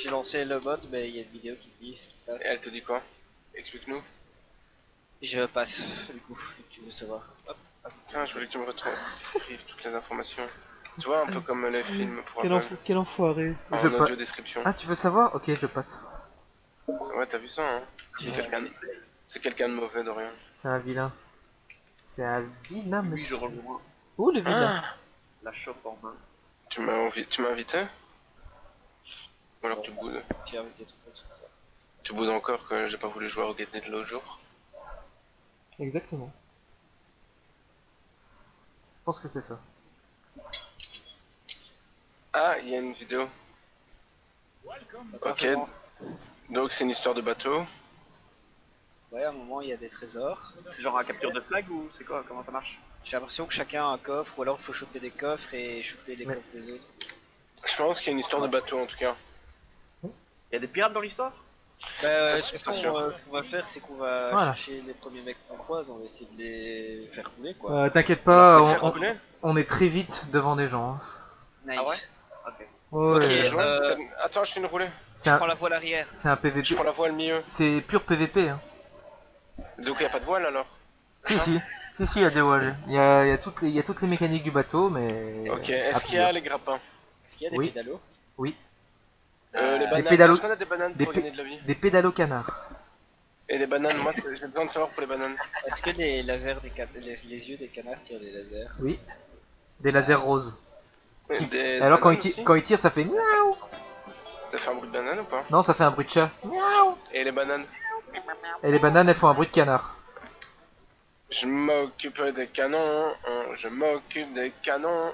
J'ai lancé le bot, mais il y a une vidéo qui dit ce qui se passe. Et elle te dit quoi? Explique-nous. Je passe, du coup, si tu veux savoir. Hop, hop. Tiens, je voulais que tu me retranscrives toutes les informations. Tu vois, un peu comme les films pour Apple. Quel enfoiré. En audio description. Ah, tu veux savoir? Ok, je passe. Ouais, t'as vu ça, hein? J'ai C'est quelqu'un de mauvais, Dorian. C'est un vilain. C'est un vilain, Oui, je monsieur. rejoins Où le vilain? Ah, la chope en main. tu m'as invité? Ou alors tu boudes? J'ai invité tout le monde. Tu boudes encore que j'ai pas voulu jouer au Get Net l'autre jour? Exactement. Je pense que c'est ça. Ah, il y a une vidéo. Ok, donc c'est une histoire de bateau. Ouais, à un moment, il y a des trésors. C'est genre un capture de flag ou c'est quoi? Comment ça marche? J'ai l'impression que chacun a un coffre, ou alors il faut choper des coffres et choper les Mais- coffres des autres. Je pense qu'il y a une histoire de bateau en tout cas. Il y a des pirates dans l'histoire? Bah, Ça, de c'est toute pas façon, sûr. ce qu'on va faire, c'est qu'on va Voilà. chercher les premiers mecs qu'on croise, on va essayer de les faire couler, quoi. T'inquiète pas, Les faire couler? on est très vite devant des gens. Hein. Nice. Ah ouais? Ok. Ouais, Toi, t'as Ok, déjà joué? euh, Attends, je fais une roulée. c'est Je prends la un, voile arrière. c'est un Je PVP. prends la voile milieu. C'est pur PVP. Hein. Donc il y a pas de voile alors? Si, il y a des voiles. Il y a toutes les mécaniques du bateau, mais. Ok, à est-ce qu'il y a plusieurs. les grappins? Est-ce qu'il y a des Oui. pédalos? Oui. Les bananes, pédalos- est-ce qu'on a des bananes des pour pé- gagner de la vie? Des pédalos canards. Et les bananes, moi j'ai besoin de savoir pour les bananes. Est-ce que les lasers les yeux des canards tirent des lasers? Oui. Des lasers roses. Des Et alors bananes aussi? quand il tire, ça fait miaou. Ça fait un bruit de banane ou pas? Non, ça fait un bruit de chat. Miaou. Et les bananes? Et les bananes, elles font un bruit de canard. Je m'occupe des canons, je m'occupe des canons.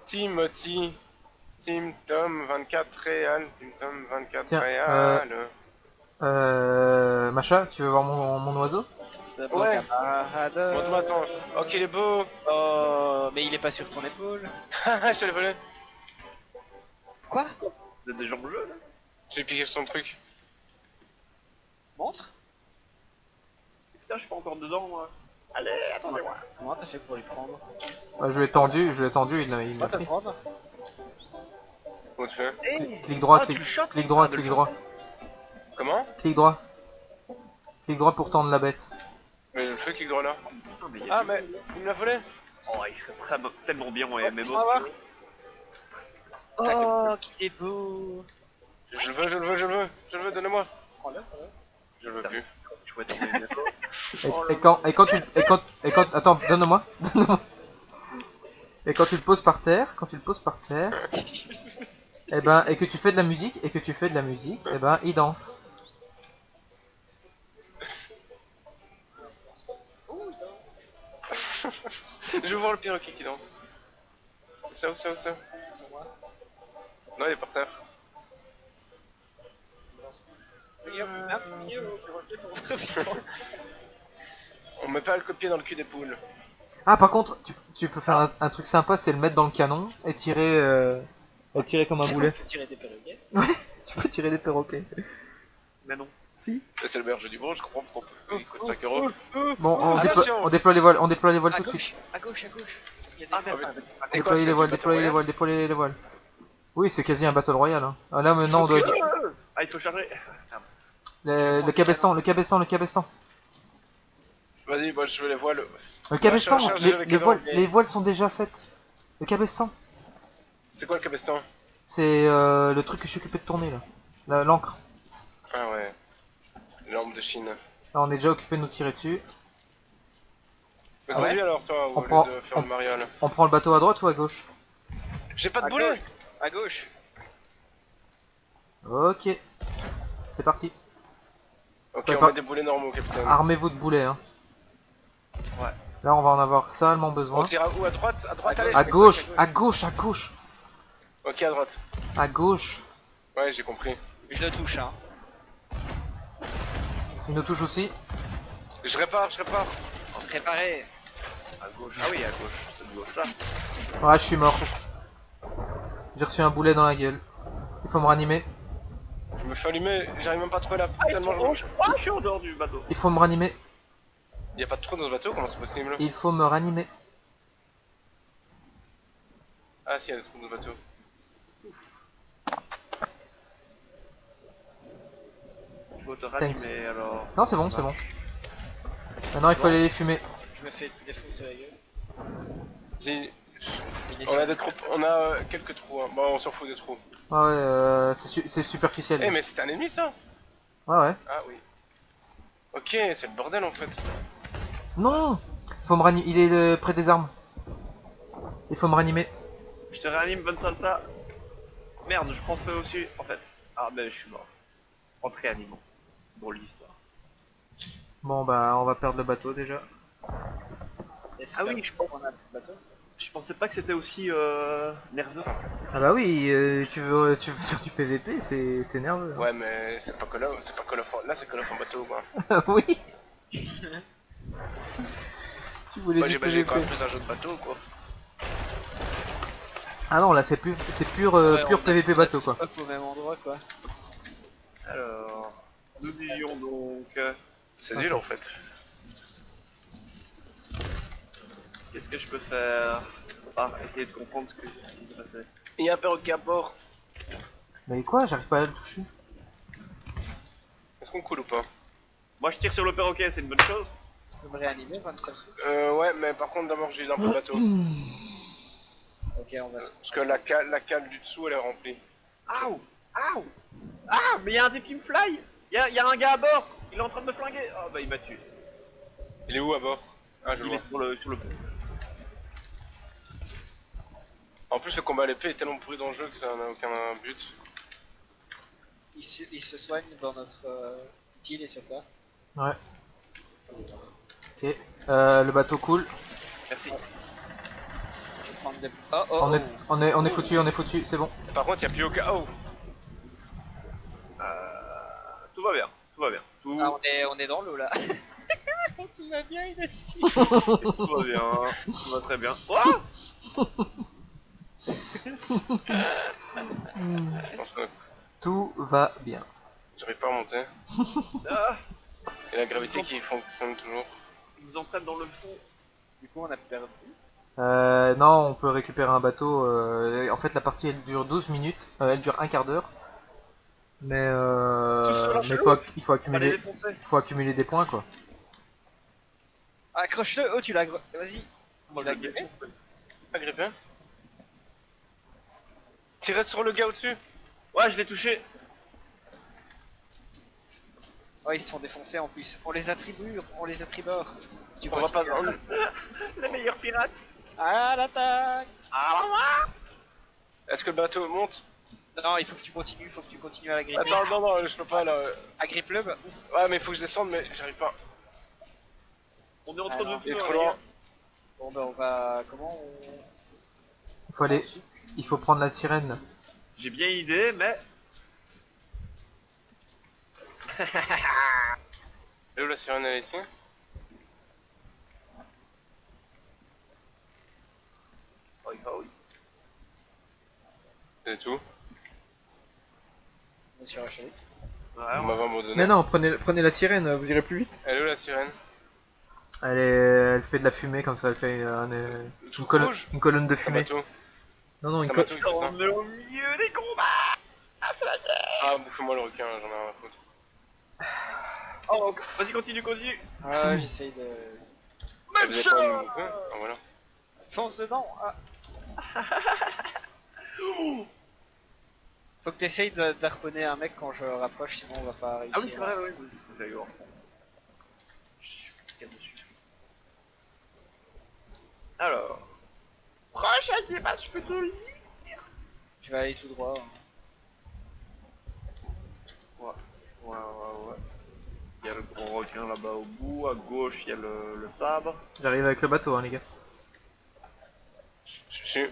Timothy, Tim Tom 24 Réal, Tim Tom 24 Tiens, Réal. Macha, tu veux voir mon oiseau? C'est bon, Ouais. camarade. Montre-moi attends. Ok, il est beau. Oh, mais il est pas sur ton épaule. Je te l'ai volé. Quoi? Vous êtes déjà en jeu là? J'ai piqué son truc. Montre? Putain, je suis pas encore dedans moi. Allez, attendez-moi. Comment t'as fait pour lui prendre? Je l'ai tendu, il C'est l'a pas te pris. prendre? Comment tu fais? Clic droit, Ah, tu le shottes? clic droit, Ah, de clic le droit. Comment? Clic droit. Clic droit pour tendre la bête. Mais le feu qui droit là. Putain, mais il y a Ah, du- mais il me l'a volé. Oh, il serait tellement bien en On va MMO. voir. Oh, qu'il est beau. Je le veux, je le veux, je le veux. Je le veux, donnez-moi. Prends-le. Je le veux plus. Chouette en MMO. Attends, donne-moi. Donne-moi. Et quand tu le poses par terre, et que tu fais de la musique, et ben, il danse. Je veux voir le perroquet qui danse. Ça où, ça où, ça où? Non, il est par terre. On met pas le copier dans le cul des poules. Ah, par contre, tu peux faire un truc sympa, c'est le mettre dans le canon et tirer comme un boulet. Tirer des perroquets. Tu peux tirer des perroquets. Mais non. Si. C'est le meilleur jeu du monde, je comprends pourquoi il coûte 5 euros. Bon, Attention. on déploie les voiles À tout de gauche, suite. à gauche, à gauche. Il y a des Ah, voiles. merde. Et quoi, c'est du Battle Royale? Déployer les voiles. Oui, c'est quasi un battle royale. Hein. Ah, là maintenant on doit Ah, il faut charger. le cabestan. Vas-y, moi je veux les voiles. Le cabestan, charge déjà les canons, mais- les voiles sont déjà faites. Le cabestan, C'est quoi le cabestan? c'est le truc que je suis occupé de tourner là. L'encre. Ah ouais. Lampe de Chine. Là, on est déjà occupé de nous tirer dessus. Mais Ah ouais? conduis alors toi, On au lieu prend- de faire le mariole. On prend le bateau à droite ou à gauche? J'ai pas de À boulet! gauche. À gauche. Ok. C'est parti. Ok, Ouais, on pas- met des boulets normaux, capitaine. Armez-vous de boulets. Hein. Ouais. Là, on va en avoir salement On besoin. tire à où? À droite? À droite, allez! À gauche. Ok, à droite. À gauche. Ouais, j'ai compris. Je le touche, hein. Il nous touche aussi. Je répare. Préparé. À gauche. Ah oui, à gauche. Cette gauche là. Ouais, je suis mort. J'ai reçu un boulet dans la gueule. Il faut me ranimer. Je me fais allumer, j'arrive même pas à trouver la... Ah, tellement je suis en dehors du bateau. Il faut me ranimer. Y a pas de trou dans ce bateau, comment c'est possible? Il faut me ranimer. Ah si, y a des trous dans ce bateau. faut te Thanks. ranimer alors. Non, c'est bon, c'est bon. Maintenant, il faut aller les fumer. Je me fais défoncer la gueule. Dis, Il est on sur a le- des trous, on a quelques trous. Hein. Bon, on s'en fout des trous. Ouais, c'est superficiel. Eh, mais c'est un ennemi ça? Ouais, ouais. Ah oui. Ok, c'est le bordel en fait. Non! Faut me ranimer. Il est près des armes. Il faut me ranimer. Je te réanime, bonne salsa. Merde, je prends feu aussi en fait. Ah, mais je suis mort. En te réanimant. Drôle d'histoire. Bon, bah, on va perdre le bateau déjà. Et c'est Ah pas oui, bon je pense. qu'on a le bateau. Je pensais pas que c'était aussi nerveux. Ah, bah oui, tu veux faire du PVP, c'est nerveux. hein. Ouais, mais c'est pas Call of, c'est pas Call of. Là, c'est Call of en bateau quoi. oui! Tu voulais Moi, du j'imagine PVP. quand même plus un jeu de bateau quoi. Ah non, là, c'est pur, pur Ouais, on a- PVP bateau, quoi. Hop au même endroit quoi. Alors, nous disions donc. C'est nul en fait. Qu'est-ce que je peux faire? Essayer de comprendre ce que je suis passé. Il y a un perroquet à bord. Mais quoi? J'arrive pas à le toucher. Est-ce qu'on coule ou pas? Moi je tire sur le perroquet, c'est une bonne chose. Tu peux me réanimer, Van Selfie? Ouais, mais par contre, d'abord, j'ai un peu de bateau. Ok, on va se. Parce que la cale du dessous, elle est remplie. Aouh! Aouh! Ah! Mais il y a un type qui me fly! Il y a un gars à bord! Il est en train de me flinguer! Oh bah il m'a tué. Il est où à bord? Ah, je le Il vois. est sur le pont. En plus, le combat à l'épée est tellement pourri dans le jeu que ça n'a aucun but. Il se soigne dans notre petite île et sur toi. Ouais. Ok. Le bateau coule. Merci. Je vais prendre des. Oh oh On est, oh. on est foutu, c'est bon. Par contre, il n'y a plus aucun. Oh! Tout va bien, tout va bien. Tout, Ah, on est dans l'eau là. Tout va bien, il a dit. tout va bien, tout va très bien. Oh! Je pense que Tout va bien. j'arrive pas à monter. Ah! Et la gravité qui fonctionne toujours. Ils nous entraînent dans le fond. Du coup, on a perdu. Non, on peut récupérer un bateau. En fait, la partie elle dure 12 minutes. Elle dure un quart d'heure. Mais, Tous sur la il faut On va les accumuler, défoncer. des points, quoi. Accroche-le. Oh, tu l'as. Vas-y. Moi, Tu l'as je vais le grippé? défoncer. Agrippé. Tirez sur le gars au-dessus. Ouais, je l'ai touché. Oh, ils se font défoncer en plus. On les attribue, on les attribore. Tu On va pas. Les meilleurs pirates. À l'attaque. Est-ce que le bateau monte? Non, il faut que tu continues à la gripper. Attends, non, je peux pas là. Agrippe-le. Bah. Ouais, mais il faut que je descende, mais j'arrive pas. On est entre Ah, deux non. Il est feux, trop les loin. gars. Bon, bah, on va. Comment on. Il faut aller, il faut prendre la sirène. J'ai bien une idée, mais. Et où la sirène elle est ici? Oui, ah oui. C'est tout. On est sur la chaloupe. On Ouais, m'avait abandonné. Mais non, prenez la sirène, vous irez plus vite. Elle est où la sirène? Elle fait de la fumée comme ça, elle fait Le une, truc colonne, rouge? une colonne de C'est un fumée. bateau. Non, non, C'est une un co- bateau qui fait ça. on est au milieu des combats. Ah, bouffez-moi le requin, j'en ai rien à foutre. Oh, vas-y, continue. Ah, j'essaye de. Vous avez pas envie de me bouffer? Ah, voilà. Fonce dedans. Ah. Faut que t'essayes d'harponner un mec quand je rapproche, sinon on va pas réussir. Ah oui, c'est vrai, oui. J'ai eu dessus. Alors. Prochaine débat, je peux te le dire. Je vais aller tout droit. Ouais. Il y a le gros requin là-bas au bout, à gauche il y a le sabre. J'arrive avec le bateau, hein, les gars. Je vais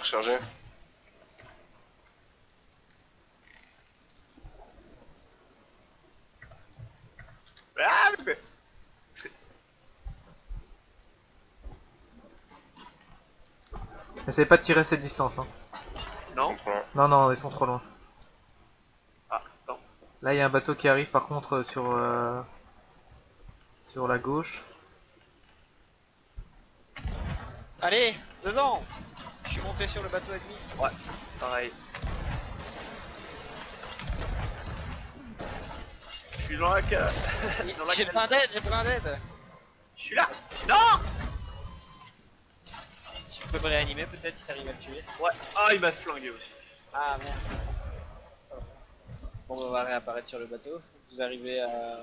recharger. Ah, mais... Essayez pas de tirer à cette distance. Hein. Ils Non. sont trop loin. Non, ils sont trop loin. Ah, non. Là, il y a un bateau qui arrive par contre sur la gauche. Allez, dedans. Je suis monté sur le bateau ennemi. Ouais, pareil. Je suis dans la cale. Dans la J'ai cale. besoin d'aide, j'ai besoin d'aide. Je suis là. Non. Tu peux me réanimer peut-être si t'arrives à le tuer. Ouais. Ah, il m'a flingué aussi. Ah merde. Bon, on va réapparaître sur le bateau. Vous arrivez à...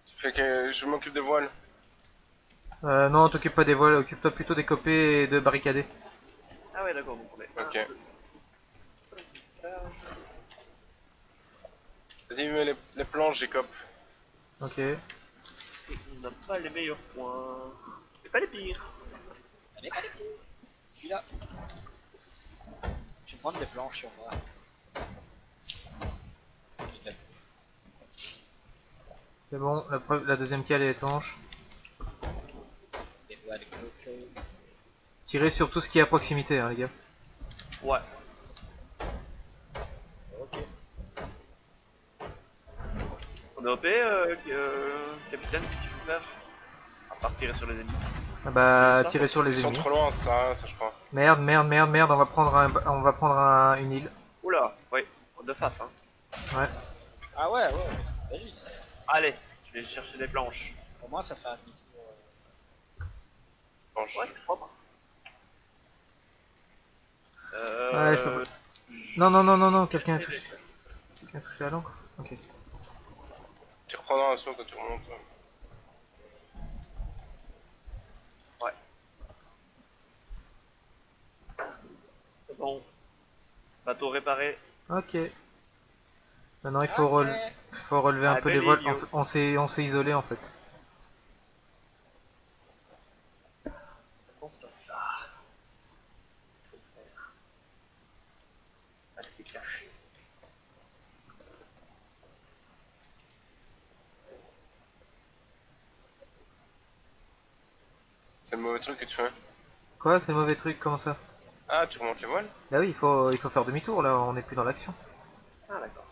Ça fait que je m'occupe des voiles. Non, t'occupe pas des voiles, occupe-toi plutôt des copées et de barricader. Ah ouais, d'accord, donc on est. Ok. Vas-y, mets les planches, Jacob. Ok. Et on n'a pas les meilleurs points. Mais pas les pires. Allez, allez, je suis là. Je vais prendre des planches sur moi. C'est bon, la deuxième cale est étanche. Des voiles, des coques. Tirez sur tout ce qui est à proximité, hein, les gars. Ouais. Ok. On est OP, capitaine, qu'est-ce qu'il faut faire? À part tirer sur les ennemis. Ah bah, Ça, tirez sur Ils les sont ennemis. trop loin, ça je crois. Merde, merde, merde, merde, on va prendre une île. Oula, oui, de face, hein. Ouais. Ah ouais, ouais, c'est vite. Allez, je vais chercher des planches. Pour moi, ça fait un demi-tour. Planche. Ouais, c'est propre. Ouais, je peux pas. Non, non, non, non, non, quelqu'un a touché. Quelqu'un a touché à l'encre. Ok. Tu reprendras un saut quand tu remontes. Ouais. C'est bon. Bateau réparé. Ok. Maintenant, il faut, faut relever un Ah, peu les belle voiles. île, On s'est isolé en fait. Bon, c'est pas ça. Faut le faire. Ah, c'est caché. C'est le mauvais truc que tu fais. Quoi, c'est mauvais truc, comment ça? Ah, tu remontes les voiles? Bah oui, il faut faire demi-tour là, on est plus dans l'action. Ah, d'accord.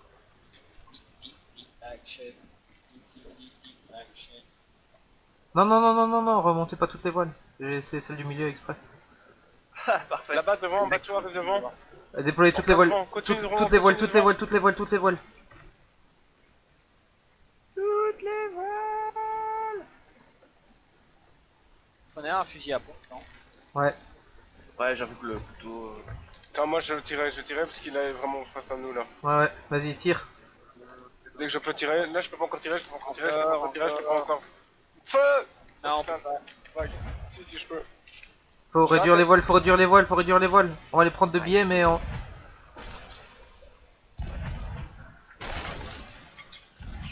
Action. Action. Non, non, non, non, non, non, remontez pas toutes les voiles. J'ai laissé celle du milieu exprès. Ah, parfait. Là-bas devant, bateau arrive devant. Déployez toutes les voiles. Continue de Toutes les voiles, toutes les voiles, toutes les voiles, toutes les voiles. Toutes les voiles. Prenez un fusil à pompe, non? Ouais. Ouais, j'avoue que le couteau. Attends, moi je tirais parce qu'il est vraiment face à nous là. Ouais, ouais, vas-y, tire. Dès que je peux tirer, là je peux pas encore tirer, je peux pas encore tirer, je peux pas encore tirer, je peux pas Encore. encore. Feu! Non, on Putain, peut pas. fuck. Si, je peux. Faut J'ai réduire raté. les voiles, faut réduire les voiles, faut réduire les voiles. On va les prendre de biais, mais on...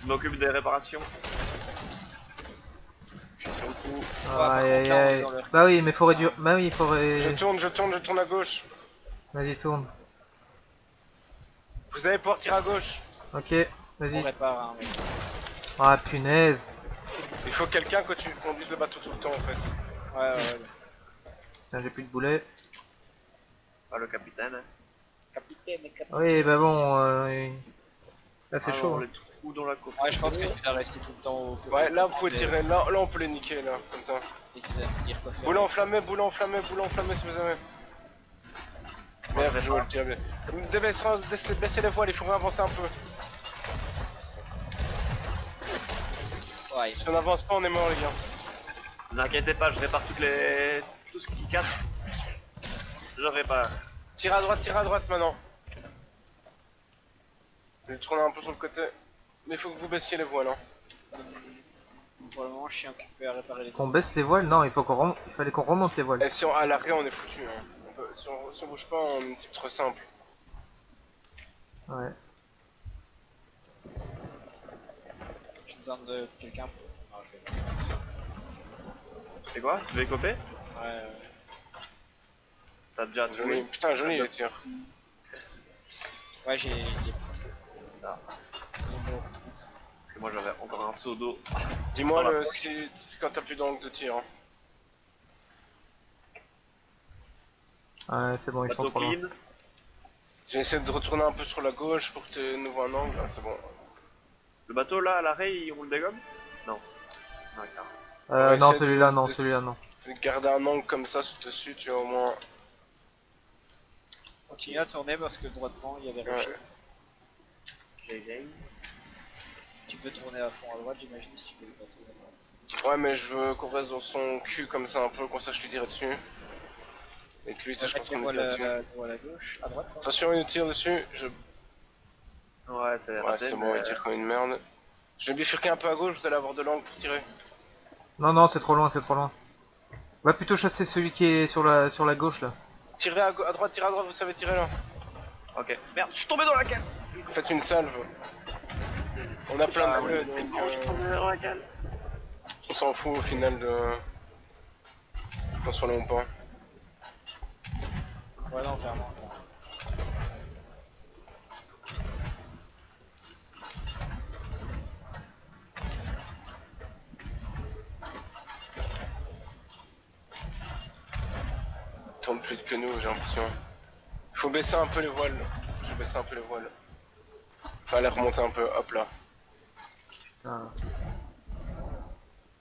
Je m'occupe des réparations. Je suis sur le coup. par Aïe, contre, aïe, là, on est aïe. dans le- Bah oui, mais faut réduire... Bah oui, faut Je tourne à gauche. Vas-y, tourne. Vous allez pouvoir tirer à gauche. Ok, On vas-y. répare, hein, mec. Ah, punaise. Il faut quelqu'un que tu conduises le bateau tout le temps en fait. Ouais, ouais, ouais. Putain, j'ai plus de boulets. Ah, le capitaine. Capitaine, capitaine. Oui, bah bon... Là, c'est Alors, chaud. les trous dans la coque. Ouais, je pense que tu dois rester tout le temps au... Ouais, là vous pouvez tirer, là on peut les niquer là, comme ça. Et tu dois me dire quoi faire. Boule enflammé si vous avez. Merde, je le tire bien. Baissez les voiles, il faut avancer un peu. Ouais. Si on avance pas, on est mort les gars. Ne vous inquiétez pas, je répare tout ce qui casse. Je répare. Tire à droite maintenant. Je vais tourner un peu sur le côté. Mais il faut que vous baissiez les voiles. Hein. Pour le moment, je suis occupé à réparer les Qu'on trucs. baisse les voiles? Non, il fallait qu'on remonte les voiles. Et si on, à l'arrêt, on est foutu. Hein. Si on bouge pas, c'est trop simple. Ouais. J'ai besoin de quelqu'un pour... Non, je vais... C'est quoi? Tu veux écoper? Ouais, T'as déjà Joli. trouvé? Putain, joli les tirs. ouais, j'ai... Ah. Parce que moi j'avais encore un seau d'eau. Dis-moi Dans la si quand t'as plus d'angle de tir. Hein. Ouais, c'est bon, ils sont Bateau trop loin. clean. J'ai essayé de retourner un peu sur la gauche pour que tu nous vois un angle. Là, c'est bon. Le bateau là à l'arrêt il roule des gommes? Non. Non, car. On va Non, essayer celui-là, de- non, de- celui-là, non. C'est de garder un angle comme ça dessus, tu vois au moins. Continue à tourner parce que droitement, il y a des Ouais. rochers. J'ai gagné. Tu peux tourner à fond à droite, j'imagine, si tu veux pas tourner à droite. Ouais, mais je veux qu'on reste dans son cul comme ça un peu, comme ça je lui dirai dessus. Et que lui, ça je pense qu'on est bien dessus. À gauche, à droite. Pardon. Attention, il nous tire dessus. Ouais, t'as Ouais, raté, c'est bon, il tire comme une merde. Je vais bifurquer un peu à gauche, vous allez avoir de l'angle pour tirer. Non, non, c'est trop loin, c'est trop loin. Va plutôt chasser celui qui est sur la gauche là. Tirez à droite, tirez à droite, vous savez tirer là. Ok, merde, je suis tombé dans la cale. Faites une salve. On a plein de bleus, donc Je suis tombé dans la cale. on s'en fout au final de... qu'on soit long ou pas. Ouais, non, clairement. Ils tournent plus vite que nous, j'ai l'impression. Il faut baisser un peu les voiles. Je vais baisser un peu les voiles. Enfin, les remonter un peu, hop là. Putain.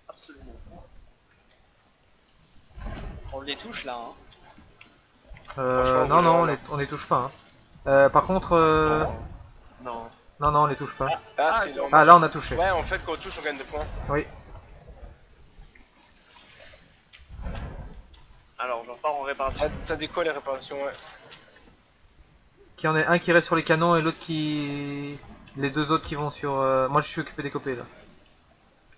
Absolument. On les touche là, hein. Franchement, Non, vous non, gérez, on les touche pas. Hein. Par contre, Non. non, non, on les touche pas. Ah, c'est là, Ah, là, on a touché. Ouais, en fait, quand on touche, on gagne des points. Oui. Alors, je repars en réparation. Ça dit quoi les réparations, ouais. Qu'il y en ait un qui reste sur les canons et l'autre qui... Les deux autres qui vont sur... Moi, je suis occupé des copés là.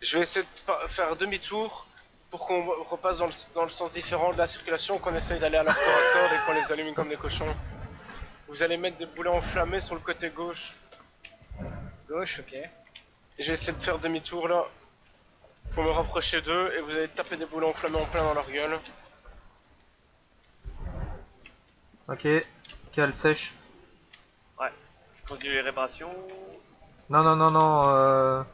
Je vais essayer de faire demi-tour pour qu'on repasse dans le sens différent de la circulation, qu'on essaye d'aller à leur corps à corps et qu'on les allume comme des cochons. Vous allez mettre des boulets enflammés sur le côté gauche. Gauche, ok. Et je vais essayer de faire demi-tour là pour me rapprocher d'eux et vous allez taper des boulets enflammés en plein dans leur gueule. Ok. Cale sèche. Ouais. Je continue les réparations. Non, non, non, non.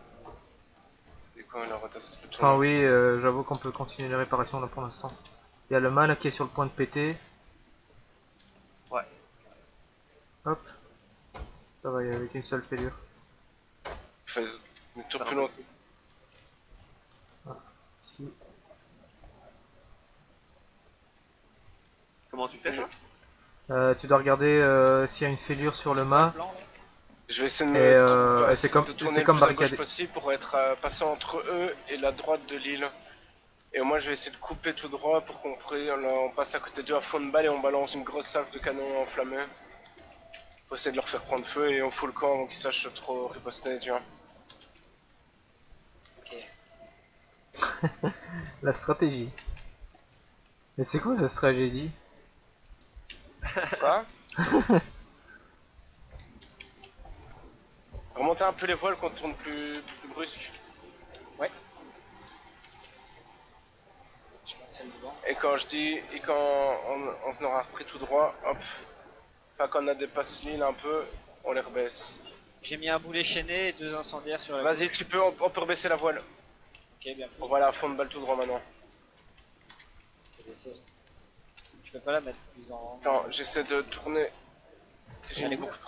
Et quoi, la rotation de Enfin, oui, j'avoue qu'on peut continuer les réparations là pour l'instant. Il y a le mât là qui est sur le point de péter. Ouais. Hop. Ça va, il y a avec une seule fêlure. Fais une tour plus long. Ici. Comment tu fais ça? Tu dois regarder s'il y a une fêlure sur le mât. Plan, là. Je vais essayer de Et me c'est comme- de tourner c'est le comme plus à gauche barricadé. possible pour être passé entre eux et la droite de l'île. Et moi je vais essayer de couper tout droit pour on passe à côté d'eux à fond de balle et on balance une grosse salve de canon enflammé. Pour essayer de leur faire prendre feu et on fout le camp avant qu'ils sachent trop riposter, tu vois. Ok. La stratégie. Mais c'est quoi la stratégie? Quoi? Remontez un peu les voiles qu'on tourne plus brusque. Ouais. Je monte celle devant. Et quand on se aura repris tout droit, hop. Enfin quand on a dépassé l'île un peu, on les rebaisse. J'ai mis un boulet chaîné et 2 incendiaires sur la Vas-y, gauche. on peut rebaisser la voile. Ok, bien pris. On va aller à fond de balle tout droit maintenant. C'est baissé. Je peux pas la mettre plus en... Attends, j'essaie de tourner. J'ai Elle est une beaucoup. boucle.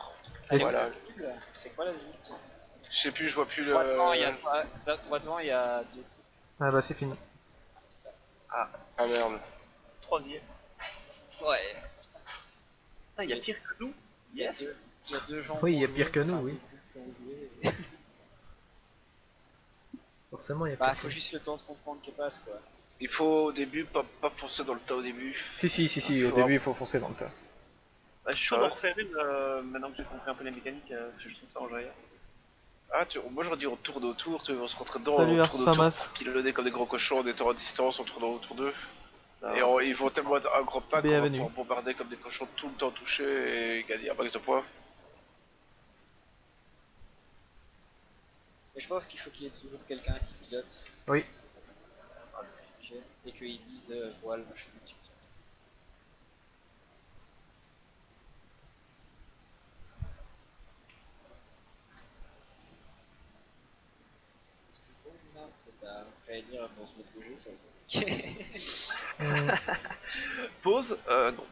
Elle est Voilà. beaucoup, là. C'est quoi la zone? Je sais plus, je vois plus le. Droit devant, il y a droit devant, il y a 2 types. Ah bah c'est fini. Ah merde. Troisième. Ouais. Putain, il y a pire que nous. Yes. Il y a 2 gens. Oui, il y a qui ont pire joué, que nous, enfin, oui. qui ont joué. Forcément, il y a Bah, pas faut juste le temps de comprendre qu'elle passe, quoi. Il faut au début pas foncer dans le tas au début. Si, au Faut début il faut foncer dans le tas. Bah, je suis chaud Ah d'en ouais. refaire une maintenant que j'ai compris un peu les mécaniques. Parce que je trouve ça en joyeux. Ah, moi j'aurais dit on tourne autour, tu vois, on se rentrer dedans, Salut, on tourne autour, Arsfamas. piloter comme des gros cochons, des temps à distance, on tourne autour d'eux. Ah, Et ils vont tellement être un gros pack qu'on va Bienvenue. pouvoir bombarder comme des cochons tout le temps touchés et gagner un max de points. Mais je pense qu'il faut qu'il y ait toujours quelqu'un qui pilote. Oui. Ok. Et qu'ils disent voile, machin, petit peu. Parce que pour une map, bah, après dire pour se mettre le jeu, ça va être compliqué. Pause. Non.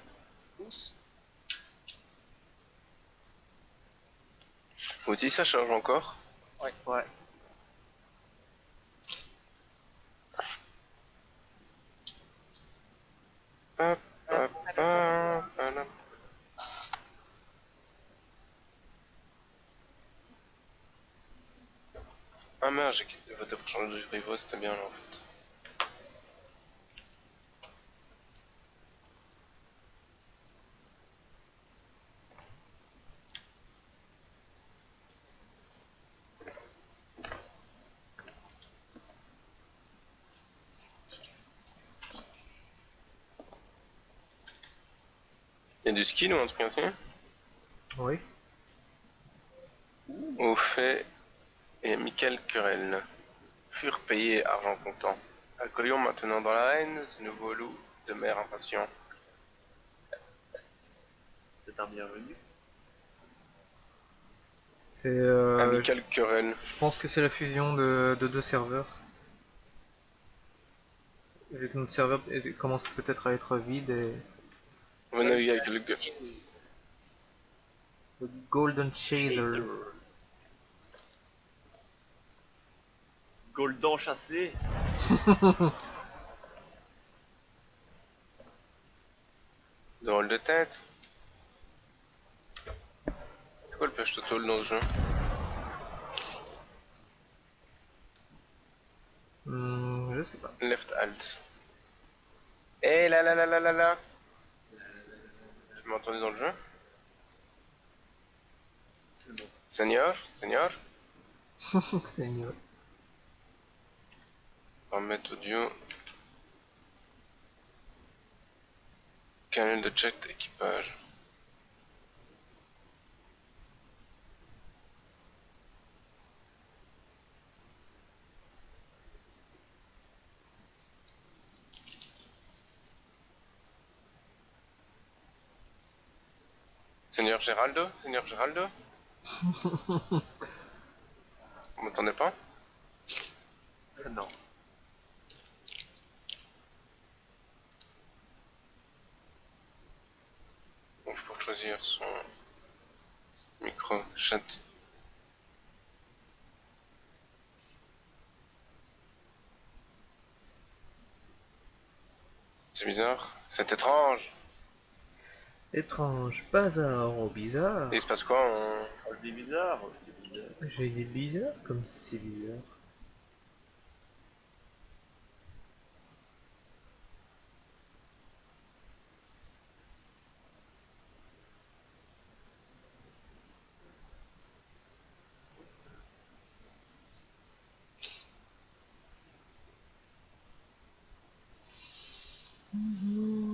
Tous. Outil, ça charge encore. Ouais. Hop, hop, hop, hop. Ah merde, j'ai voté pour changer de rivaux, c'était bien là en fait. Y'a du skill ou un truc ainsi? Oui. Oufé et Michael Curel furent payés argent comptant. Accueillons maintenant dans l'arène ce nouveau loup de mer impatient. C'est un bienvenu. C'est. Amical Curel. Je pense que c'est la fusion de deux serveurs. Vu que notre serveur commence peut-être à être vide et. Venez avec le gars. Le Golden Chaser. Golden chassé. Drôle de tête. C'est quoi le push total dans ce jeu? Je sais pas. Left alt. Eh là là là là là là. Je m'entendais dans le jeu? C'est le bon. Seigneur? Seigneur? Seigneur. On va mettre audio. Canal de chat équipage. Seigneur Géraldo? Seigneur Géraldo? Vous m'entendez pas? Non. Bon, je peux choisir son micro chat. C'est bizarre. C'est étrange. Étrange, bazar ou bizarre. Et il se passe quoi? Oh, c'est bizarre. C'est bizarre. J'ai dit bizarre comme si c'est bizarre.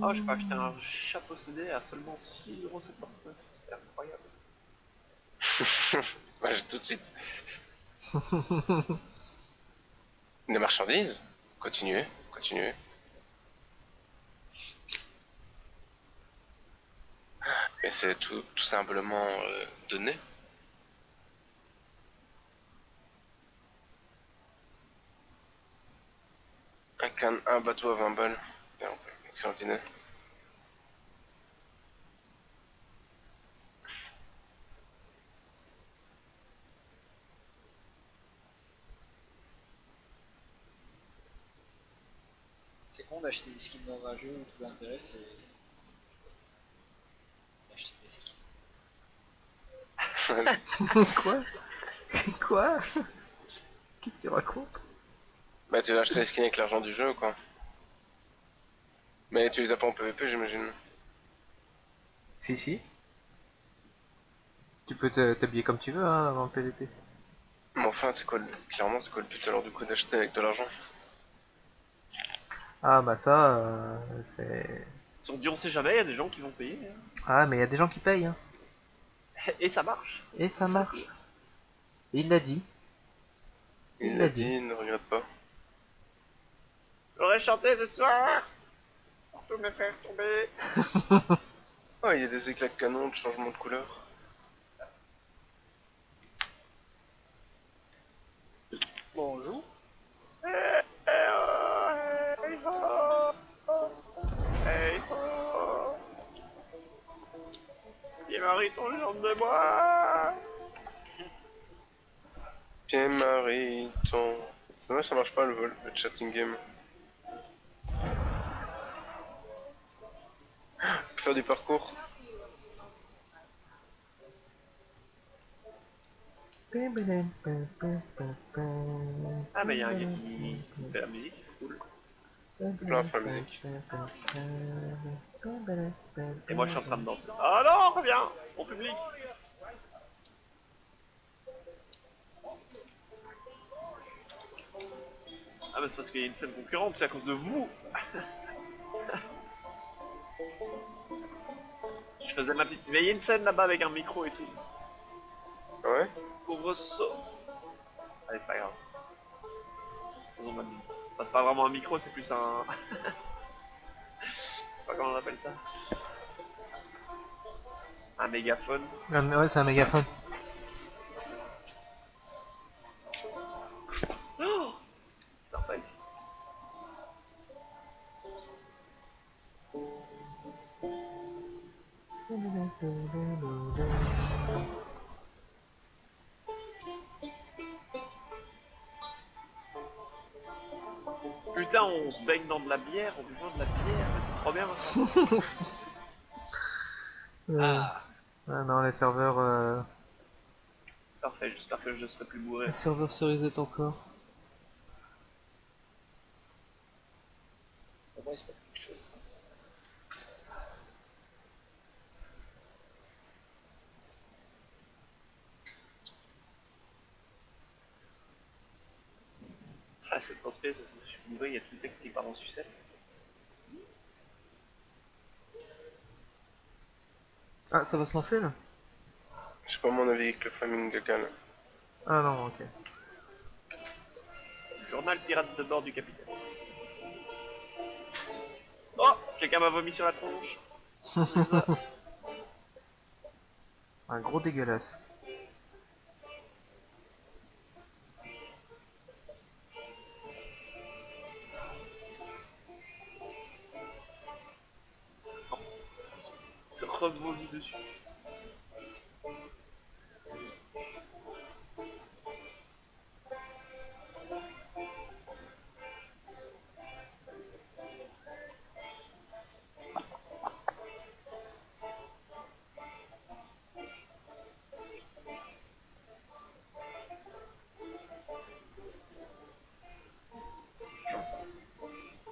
Oh, je peux acheter un chapeau CD à seulement 6,79€. C'est incroyable. Ouais, tout de suite. Des marchandises? Continuez, continuez. Et c'est tout simplement donné. Un bateau à 20 balles. Merde, excellent dîner. C'est con d'acheter des skins dans un jeu où tout l'intérêt c'est d'acheter des skins. Quoi? Quoi? Qu'est-ce que tu racontes? Bah tu vas acheter les skins avec l'argent du jeu quoi. Mais tu les as pas en PVP j'imagine. Si, si. Tu peux t'habiller comme tu veux hein, en PVP. Mais enfin c'est quoi clairement c'est quoi le but alors du coup d'acheter avec de l'argent? Ah bah ça, c'est... Si on dit on sait jamais, il y a des gens qui vont payer. Hein. Ah mais il y a des gens qui payent, hein. Et ça marche. Et ça marche. Il l'a dit. Il l'a dit, ne regrette pas. J'aurais chanté ce soir pour tous mes frères tombés. Oh il y a des éclats de canon de changement de couleur. Bonjour. Hey ho, hey ho. Pierre-Marie, ton genre de moi. Bien Mariton. C'est dommage ça marche pas le chatting game. Faire du parcours. Ah, mais il y a un gars qui fait la musique, cool. Plein de la musique. Et moi je suis en train de danser. Ah non, reviens, mon public. Ah bah c'est parce qu'il y a une scène concurrente, c'est à cause de vous. Je faisais ma petite... Mais il y a une scène là-bas avec un micro et tout. Ouais. Pauvre saut. Allez, c'est pas grave. Faisons ma vie. Enfin, c'est pas vraiment un micro, c'est plus un... Je sais pas comment on appelle ça. Un mégaphone. Ah, mais ouais, c'est un mégaphone. Oh, c'est sympa ici. Putain, on se baigne dans de la bière, on buvant de la bière, c'est trop bien maintenant. Ah, Ah non, les serveurs, Parfait, j'espère que je serai plus bourré. les serveurs se reset encore. au moins il se passe quelque chose. Ah, c'est trop spé, parce que je suis bourré, il y a tout le texte qui part en sucette. Ah, ça va se lancer là? Je sais pas mon avis avec le flaming de Cannes. Ah non, ok. Journal pirate de bord du capitaine. Oh, quelqu'un m'a vomi sur la tronche. Un gros dégueulasse. Je revomis dessus.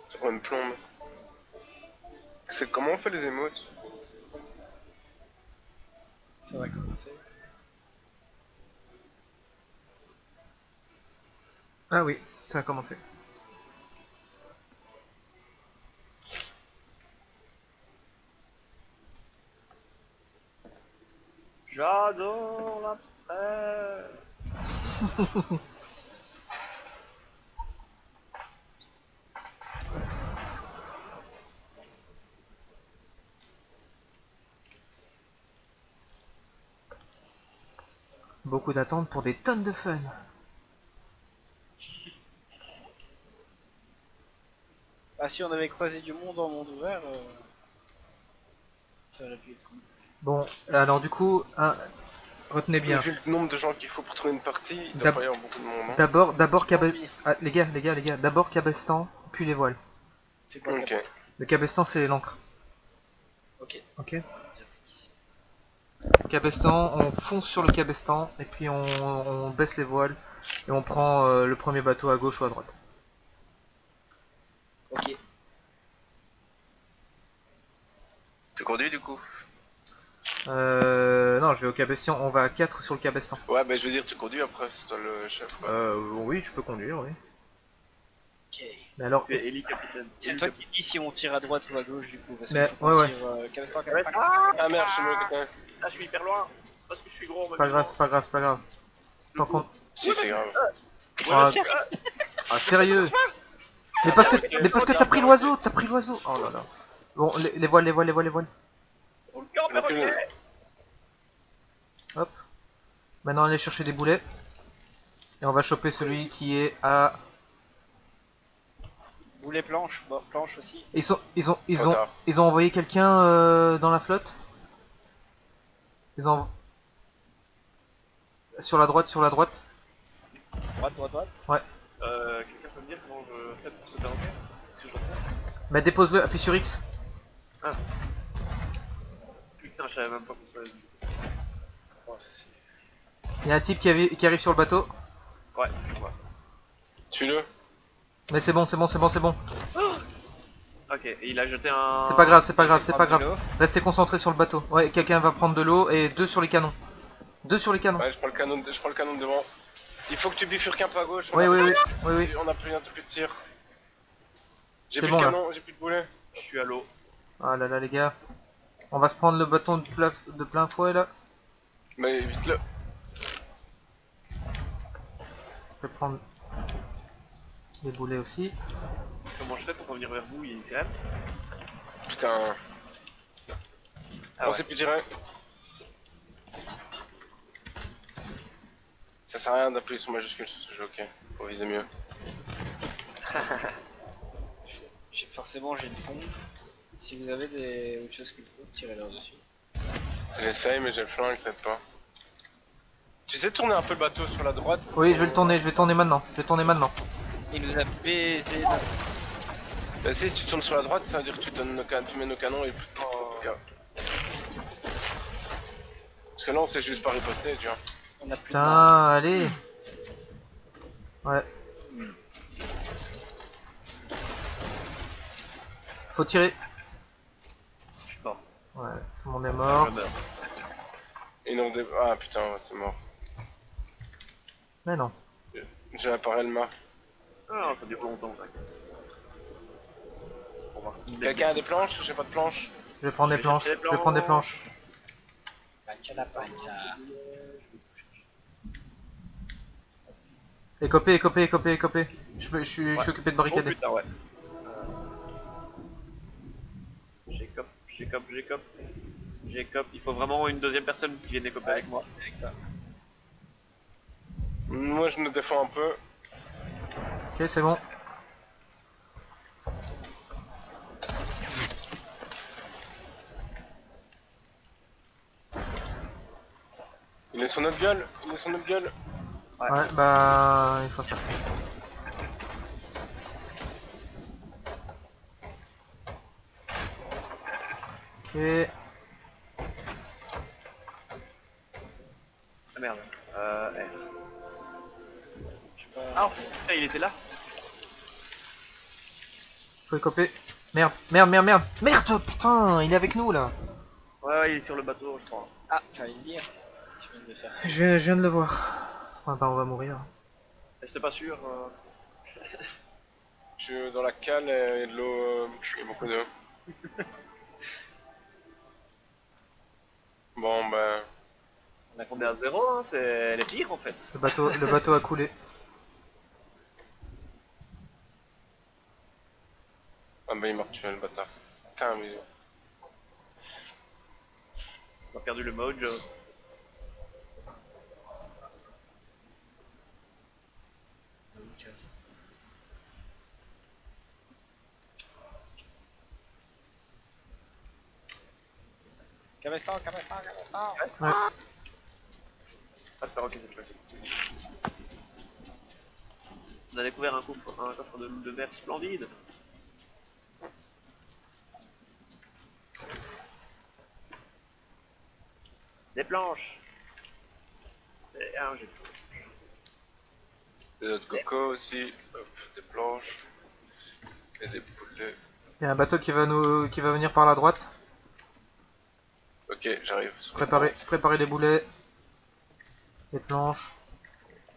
Ça prend une plombe. C'est comment on fait les émotes? Ça va commencer. Ah oui, ça a commencé. J'adore la presse. Beaucoup d'attentes pour des tonnes de fun. Ah, si on avait croisé du monde en monde ouvert, ça aurait pu être cool. Bon, alors du coup, retenez bien. Vu le nombre de gens qu'il faut pour trouver une partie, il doit D'ab- pas y avoir beaucoup de monde. Hein. D'abord Envie. Ah, les gars, d'abord Cabestan, puis les voiles. C'est quoi Ok. Le Cabestan, c'est l'ancre. Ok. Ok. Cabestan, on fonce sur le Cabestan, et puis on baisse les voiles, et on prend le premier bateau à gauche ou à droite. Ok. Tu conduis du coup? Non, je vais au Cabestan, on va à 4 sur le Cabestan. Ouais, bah je veux dire, tu conduis après, c'est toi le chef. Quoi. Oui, je peux conduire, oui. Ok. Mais alors, Tu es Ellie capitaine. C'est Ellie toi capitaine. qui dis si on tire à droite ou à gauche du coup. Parce Mais, qu'il faut ouais, qu'on ouais. tire Cabestan, Ouais, Cabestan. Ah merde, je suis mauvais côté. Ah, je suis hyper loin. Parce que je suis gros. c'est pas grave, c'est pas grave, c'est pas grave. Tant qu'on- Si, c'est grave. Ah, ah, sérieux? Mais parce que t'as pris l'oiseau, Oh là là. Bon, les voiles. On le camp, perroquet. Hop. Maintenant, on aller chercher des boulets. Et on va choper celui qui est à... Boulet planche, bon, planche aussi. Trop tard. Ils ont envoyé quelqu'un dans la flotte. Ils ont... Sur la droite. Droite. Ouais. Quelqu'un peut me dire comment je fais pour ce perroquet? Qu'est-ce que je dois faire? Bah dépose-le, appuie sur X. Ah. Putain, je savais même pas qu'on savait. Oh, ça c'est. Il y a un type qui arrive sur le bateau. Ouais, ouais. Tue-le. Mais c'est bon, c'est bon, c'est bon, c'est bon. Ok, et il a jeté un... C'est pas grave, c'est pas grave, Je vais c'est pas prendre de grave. l'eau. Restez concentrés sur le bateau. Ouais, quelqu'un va prendre de l'eau et 2 sur les canons. 2 sur les canons. Ouais, je prends le canon de devant. Il faut que tu bifurques un peu à gauche. Oui, oui, oui, oui, oui. On a plus de tir. J'ai C'est plus bon, de là. canon, j'ai plus de boulet. Je suis à l'eau. Ah là là, les gars. On va se prendre le bâton de plein fouet, là. Mais vite-le. Je vais prendre les boulets aussi. Comment je fais pour revenir vers vous? Il y a une sirène? Putain. Ah On ouais. sait plus tirer. Ça sert à rien d'appuyer sur majuscule sur ce jeu, ok. Faut viser mieux. Forcément, j'ai une pompe. Si vous avez autre chose qu'il faut, tirez-leur dessus. J'essaye, mais j'ai le flingue, ça aide pas. Tu sais tourner un peu le bateau sur la droite? Oui, je vais le tourner, je vais tourner maintenant. Je vais tourner maintenant. Il nous a baisé notre... Bah si tu tournes sur la droite, ça veut dire que tu mets nos canons et... Parce que là on sait juste pas riposter, tu vois. On a plus de Putain, allez. Ouais. Faut tirer. Je suis mort. Ouais, tout le monde est mort. Je meurs. Et non, ah putain, ouais, c'est mort. Mais non. J'ai appareil le mât. Ah, ça dure longtemps, t'inquiète. Pour voir. Quelqu'un a des planches? J'ai pas de planches. Je vais prendre des planches. Je vais prendre des planches. Paca la paca. Écopé, écopé, écopé, écopé. Je suis occupé de Oh barricader. putain, ouais. J'écope, j'écope, j'écope. J'écope. Il faut vraiment une deuxième personne qui vienne écoper avec moi. Avec toi. Moi je me défends un peu. Ok, c'est bon. Il est sur notre gueule, il est sur notre gueule. Ouais. Ouais, bah, il faut faire. Ok. Ah merde. R. Je sais pas... Ah, putain, il était là. Faut écoper. Merde, merde, merde, merde. Merde, putain, il est avec nous là. Ouais, ouais, il est sur le bateau, je crois. Ah, j'allais le dire. Tu viens de le faire. Je viens de le voir. Ah bah, on va mourir. J'étais pas sûr. Je suis dans la cale et de l'eau, il y a beaucoup d'eau. Bon ben... On est à 0, hein, c'est les pires en fait. Le bateau a coulé. Ah ben il m'a retué le bâtard. Putain mais... On a perdu le mojo. Cabestan, cabestan, cabestan. Ouais. Ah, c'est pas ok cette fois-ci. On a découvert un coffre de verre splendide. Des planches. Et un jet. Des autres coco aussi, hop, des planches. Et des poulets. Il y a un bateau qui va venir par la droite. Ok, j'arrive. Préparez les boulets. Les planches.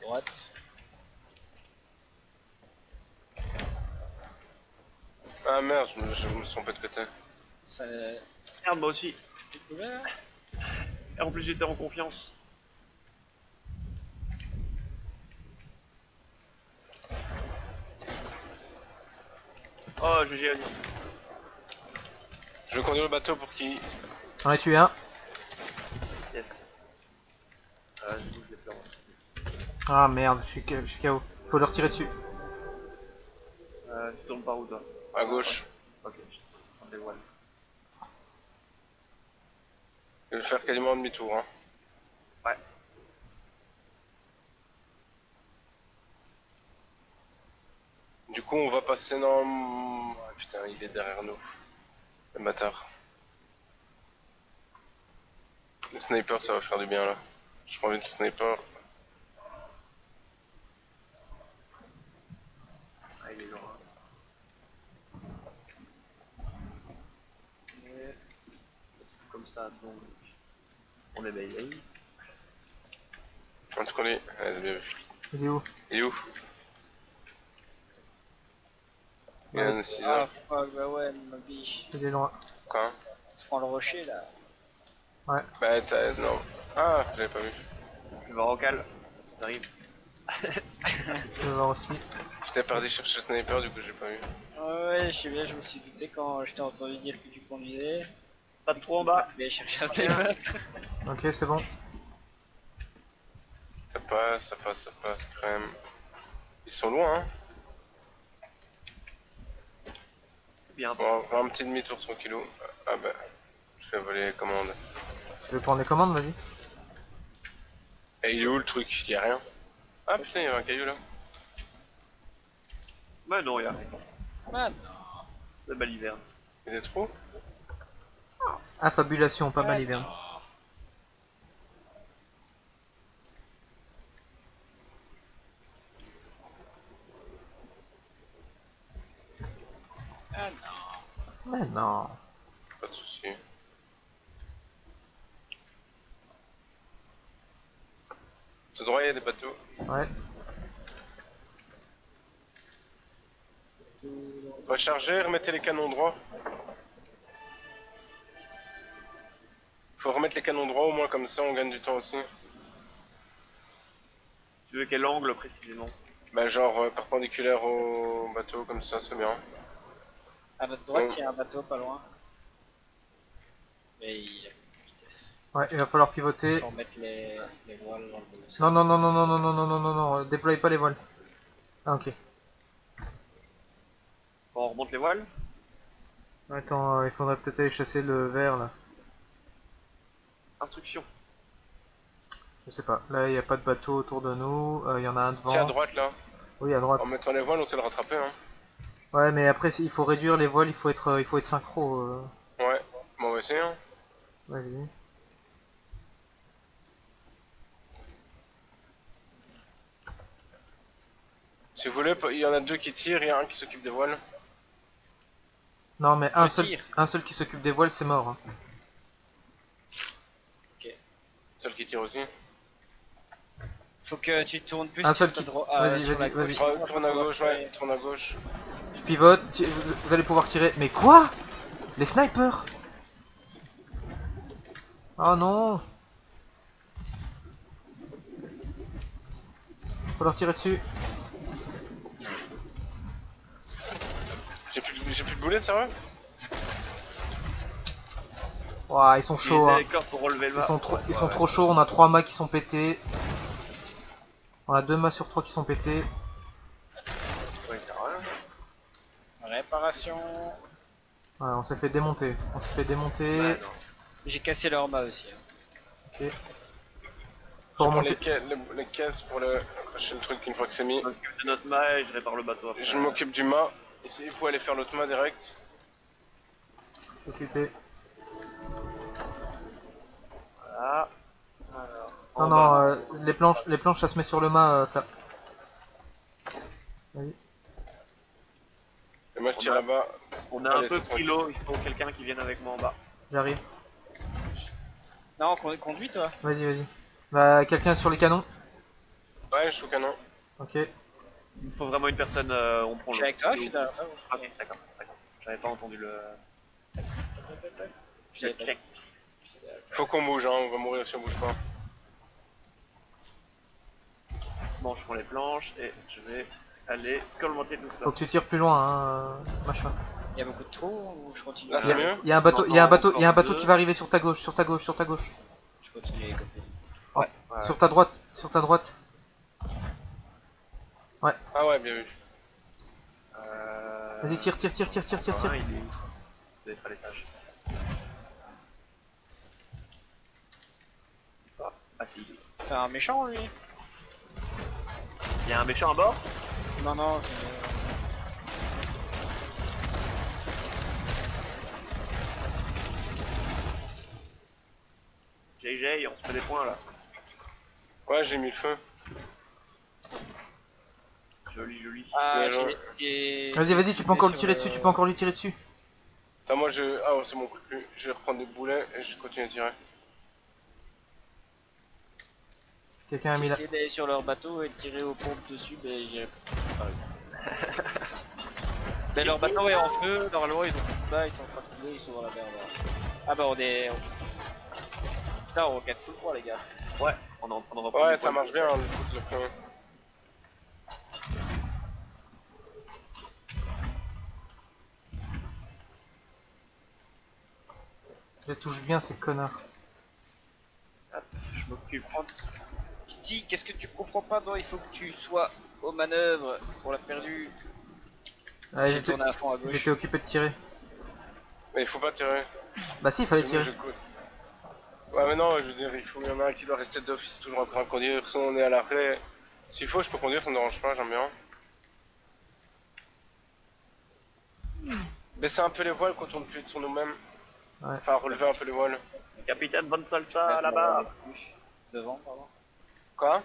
Droite. Ah merde, je me suis trompé de côté. Ça... Merde, moi aussi. Découvert. Et en plus, j'étais en confiance. Oh, GG Agnon. Je vais conduire le bateau pour qu'il... J'en ai tué un. Yes. Je bouge les plans. Ah merde, je suis KO. Faut le retirer dessus. Tu tournes par où toi? À gauche. Ok, je prends des voiles. Je vais faire quasiment un demi-tour. Hein. Ouais. Du coup, on va passer dans... Ah, putain, il est derrière nous. Le bâtard. Le sniper, ça va faire du bien là. Je prends vite le sniper. ça, donc on est bailé. Entre les. Ouais, bien vu. Il est où? Il est où? Il y a un 6 Ah heures. fuck, bah ouais, ma biche. Il est loin. Quoi? On se prend le rocher là. Ouais, Bah, t'as. Non. Ah, j'avais pas vu. Je vais voir au cal. J'arrive. je vais voir aussi. J'étais parti chercher le sniper, du coup, j'ai pas vu. Ouais, je sais bien, je me suis douté quand je t'ai entendu dire que tu conduisais. Pas de trop en bas. Mais chercher un sniper. Ok, c'est bon. Ça passe quand même. Ils sont loin, hein. Bien. Bon, on va faire un petit demi-tour tranquillou. Ah bah, je vais voler les commandes. Tu veux prendre les commandes, vas-y. Et il est où le truc? Y'a rien. Ah putain, il y avait un caillou là. Mais non, y'a rien. Man. La baliverne. Il est trop? Affabulation, pas mal hiverne. Ah non. Mais non. Pas de soucis. Tout droit, il y a des bateaux. Ouais. Rechargez, remettez les canons droits. Faut remettre les canons droits au moins, comme ça on gagne du temps aussi. Tu veux quel angle précisément? Bah genre perpendiculaire au bateau, comme ça c'est bien. À notre droite, Oh. il y a un bateau pas loin. Mais il a une vitesse. Ouais, il va falloir pivoter. Faut remettre les voiles dans le dos. Non, non, non, non, non, non, non, non, non, non, non, déployez pas les voiles. Ah, ok. Bon, on remonte les voiles. Attends, il faudrait peut-être aller chasser le verre là. Instruction. Je sais pas. Là, il n'y a pas de bateau autour de nous. Il y en a un devant. Si à droite là, Oui, à droite. en mettant les voiles on sait le rattraper hein. Ouais, mais après, il faut réduire les voiles. Il faut être synchro. Ouais, bon on va essayer hein. Vas-y. Si vous voulez, il y en a deux qui tirent, il y a un qui s'occupe des voiles. Non, mais Je tire. un seul qui s'occupe des voiles, c'est mort. Hein. Seul qui tire aussi. Faut que tu tournes plus Un sur seul ta qui- droite. vas-y, Sur la vas-y, gauche. vas-y. Tourne à gauche, ouais, tourne à gauche. Je pivote. Vous allez pouvoir tirer. Mais quoi? Les snipers? Oh non! Faut leur tirer dessus. J'ai plus de boulet, sérieux? Ouah, ils sont chauds. Hein. Les corps pour relever le Ils mât. sont trop, Ouais, ils sont ouais. trop chauds. On a 3 mâts qui sont pétés. On a 2 mâts sur 3 qui sont pétés. Ouais, carrément. Réparation. Ouais, on s'est fait démonter. On s'est fait démonter. Ouais, non. J'ai cassé leur mât aussi. Hein. Ok. Je Faut prends remonter. les caisses pour accrocher le truc une fois que c'est mis. Je m'occupe de notre mât et je répare le bateau après. Je m'occupe du mât. Et si vous pouvez aller faire l'autre mât direct. Occupé. Voilà. Alors. Non, En non, bas. les planches, ça se met sur le mât. Vas-y. Et moi je On tire a- là-bas. On a Allez, un peu c'est de tranquille. kilo, il faut quelqu'un qui vienne avec moi en bas. J'arrive. Non, conduis toi. Vas-y, vas-y. Bah, quelqu'un sur les canons. Ouais, je suis au canon. Ok. Il me faut vraiment une personne, on prend Je le. suis avec toi, je suis derrière toi. Ok, d'accord, d'accord. J'avais pas entendu le. Je l'ai pas check. Faut qu'on bouge, hein, on va mourir si on bouge pas. Bon, je prends les planches et je vais aller commenter tout ça. Faut que tu tires plus loin, hein, machin. Il y a beaucoup de trous ou je continue? Là, Il y c'est a, mieux. il y a un bateau, Non, il y a un non, bateau, il y a un encore bateau deux. qui va arriver sur ta gauche, sur ta gauche, sur ta gauche. Je continue les copier. Ouais. Ouais. Sur ta droite, sur ta droite. Ah ouais, bien vu. Vas-y, tire, tire, tire, tire, tire, tire, tire. Il est où? Il doit être à l'étage. Ah si. C'est un méchant lui? Il y a un méchant à bord? Non, non, JJ, on se fait des points là. Ouais, j'ai mis le feu. Joli, joli. Ah, Bien joué. j'ai. Vas-y, vas-y, tu peux encore lui tirer dessus, tu peux encore lui tirer dessus. Attends, moi je. Ah, ouais, c'est mon coup de plus. Je vais reprendre des boulets et je continue à tirer. Quelqu'un a J'ai mis la... essayé d'aller sur leur bateau et de tirer aux pompes dessus, mais j'ai pas réussi. Mais leur bateau est en feu, normalement ils ont plus de bas, ils sont en train de couler, ils sont dans la mer. Là. Ah bah on est... Putain, on roquette full 3 les gars. Ouais, on est en train de reprendre. Ouais, du ça poil. marche bien hein, le coup de le feu. Je touche bien ces connards. Hop, je m'occupe. Titi, qu'est-ce que tu comprends pas? Non, il faut que tu sois aux manœuvres. On l'a perdu. Ouais, J'ai tourné à fond à gauche. j'étais occupé de tirer. Mais il faut pas tirer. Bah si, il fallait Moi, tirer. je cours. Ouais, mais non, je veux dire, il y en a un qui doit rester d'office toujours en train de conduire. Sinon, on est à l'arrêt. S'il faut, je peux conduire, ça me dérange pas, j'aime bien. Baisser un peu les voiles quand on ne plus sur nous-mêmes. Ouais. Enfin, relever un peu les voiles. Capitaine Von Salsa là-bas. Devant, pardon. Quoi?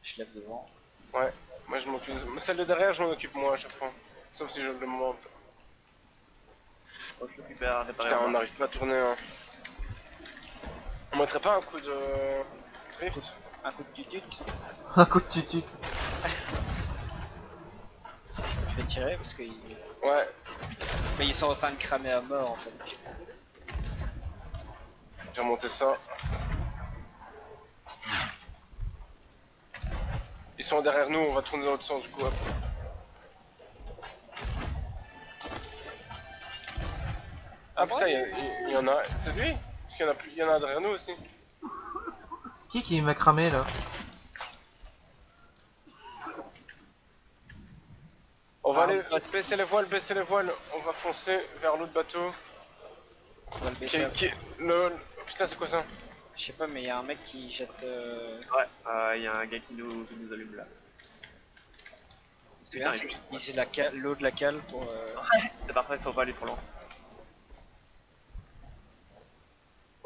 Je lève devant. Ouais, moi je m'occupe. Celle de derrière, je m'en occupe moi à chaque fois. Sauf si je le demande. Oh, je suis super réparé. Putain, on n'arrive pas à tourner. Hein. On mettrait pas un coup de drift? Un coup de tutut. Un coup de tutut. Je vais tirer parce qu'ils... Ouais, Mais ils sont en train de cramer à mort en fait. j'ai remonté ça. Ils sont derrière nous, on va tourner dans l'autre sens du coup. Hop. Ah putain, il y en a. C'est lui? Parce qu'il y en a plus, il y en a derrière nous aussi. Qui m'a cramé là? On va Ah, aller ouais. baisser les voiles. On va foncer vers l'autre bateau. On va le baisser. Putain, c'est quoi ça? Je sais pas, mais il y a un mec qui jette. Ouais, il y a un gars qui nous allume là. Parce que là, c'est l'eau de la cale pour. C'est parfait, faut pas aller trop loin.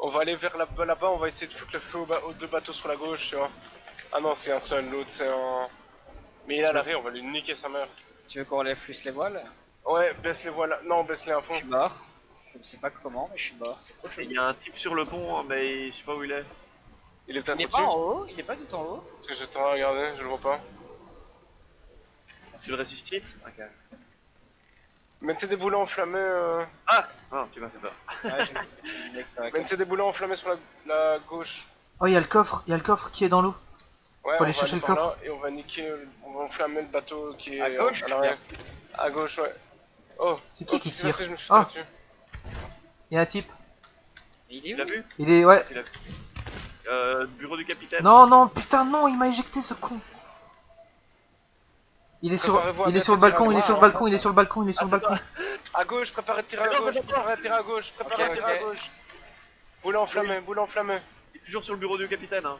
On va aller vers là-bas, on va essayer de foutre le feu aux deux bateaux sur la gauche, tu vois. Ah non, c'est un seul, l'autre c'est un. Mais il est à l'arrêt, on va lui niquer sa mère. Tu veux qu'on lève plus les voiles? Ouais, baisse les voiles. Non, baisse-les à fond. Je suis mort. Je ne sais pas comment, mais je suis mort. C'est trop chaud. Il y a un type sur le pont, hein, mais je sais pas où il est. Il est Il peut-être est pas au-dessus. en haut? Il est pas tout en haut? Parce que j'étais en train de regarder, je le vois pas. Tu le ressuscites? Ok. Mettez des boulets enflammés. Ah non, tu m'as fait peur. Ouais, j'ai vu le mec dans la cale. Mettez des boulets enflammés sur la gauche. Oh, il y a le coffre qui est dans l'eau. Ouais, Faut on aller va chercher aller le par coffre. là et on va niquer, on va enflammer le bateau qui est À gauche, à l'arrière. À gauche, ouais. Oh, C'est qui oh, qui qu'est-ce s'est passé? tire? Je me suis Ah. tiré dessus. Il y a un type. Il est Tu où? l'as vu? Il est. Ouais. Tu l'as vu. Bureau du capitaine. Non, non, putain, non, il m'a éjecté ce con. Il est sur Préparez-vous à le mettre balcon, le il est tir sur à le balcon, il est sur le balcon, il est sur le balcon. À gauche, préparez de tirer à gauche, préparez de tirer à gauche, préparez de tirer à gauche. Boule enflammé, boule enflammé. Il est toujours sur le bureau du capitaine. Hein.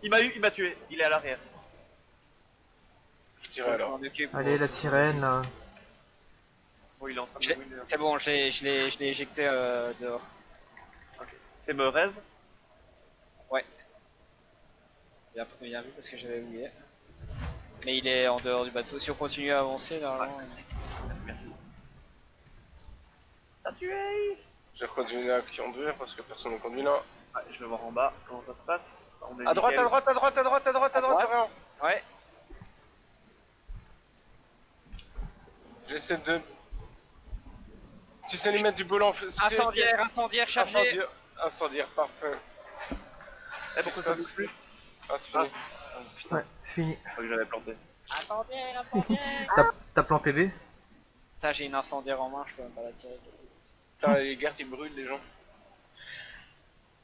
Il m'a tué. Il est à l'arrière. Je tirais alors. Allez, la sirène là. Bon, il est en train de brûler. C'est bon, je l'ai éjecté dehors. C'est Meurez. Ouais. Bien vu parce que j'avais oublié. Mais il est en dehors du bateau. Si on continue à avancer, normalement. Merci. T'as tué. J'ai continué à conduire parce que personne ne conduit là. Ouais, je vais voir en bas comment ça se passe. On est À droite, à nickel. droite, à droite, à droite, à droite, à droite, droite. Dorian. Ouais. J'essaie de. Tu sais lui mettre du boulot en feu. Incendiaire chargé. Incendiaire, parfait. Eh, pourquoi ça bouge plus? Ah, c'est fini. Ouais, c'est fini. Je crois que j'avais planté. Incendiaire. T'as planté B? Putain, j'ai une incendiaire en main, je peux même pas la tirer. Putain, les gardes ils brûlent les gens.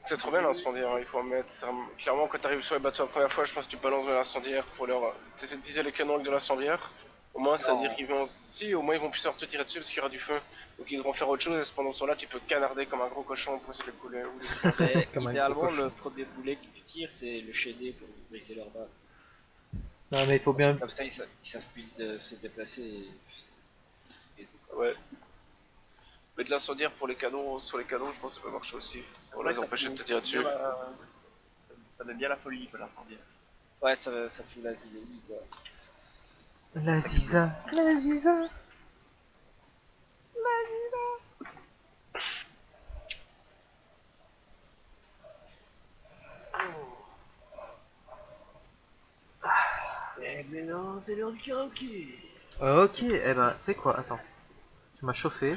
C'est trop bien l'incendiaire, hein, il faut en mettre. Clairement, quand t'arrives sur les bateaux la première fois, je pense que tu balances de l'incendiaire pour leur. T'essaies de viser les canons avec de l'incendiaire. Au moins, ça veut dire qu'ils vont. Si, au moins ils vont plus savoir te tirer dessus parce qu'il y aura du feu. Donc ils devront faire autre chose et pendant ce temps-là, tu peux canarder comme un gros cochon pour essayer de les couler. Ou des... Comme un Idéalement, gros cochon. le premier boulet que tu tires, c'est le chaîner pour briser leur bas. Non, mais il faut bien. Comme ça, ils savent plus de se déplacer. Ouais. Mais de l'incendiaire pour les canons, sur les canons, je pense que ça peut marcher aussi. Pour les empêcher de te tirer dessus. Ça met bien la folie, quoi, l'incendiaire. Ouais, ça fout la zizanie, quoi. La Ziza. La Ziza. mais non, c'est l'heure du karaoké. Ok, eh ben, tu sais quoi, attends. Tu m'as chauffé.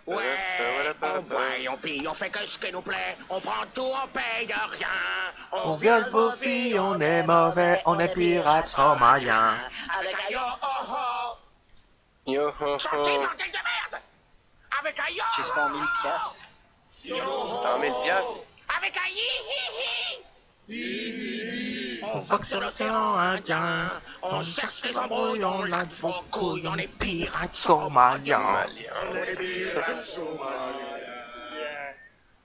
Ouais, on boit et on pille, on fait que ce qui nous plaît, on prend tout, on paye de rien. On viole vos filles, on est mauvais, on est pirates somaliens. Avec un yo ho ho. Yo ho Chantez, ho. bordel de merde. Avec un yo J'ai 100 000 piastres. Yo ho. T'as un 1000 piastres? Avec un hi hi hi. On vogue sur l'océan Indien. On cherche les embrouilles, on l'a de vos couilles, on est pirates Somaliens. Malien.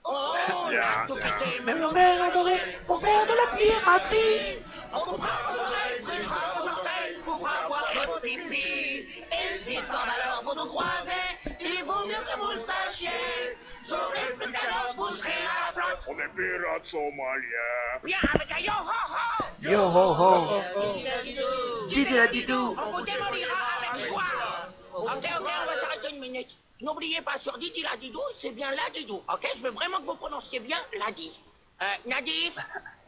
Oh, on a tout cassé, Même nos mères adorées pour faire de la piraterie. on comprend vos oreilles, brisera vos orteils, vous fera boire votre pipi. Et si par malheur vous nous croisez, il vaut mieux que vous le sachiez. Vous aurez plus de calotte, vous serez à la flotte. On est pirates somaliens. Bien avec un yo ho ho. Yo ho ho. Didou. Didi la didou. On vous démolira avec joie. Ok, on va s'arrêter une minute. N'oubliez pas, sur Didi la Didou, c'est bien la Didou. Ok, je veux vraiment que vous prononciez bien la Di. Nadif,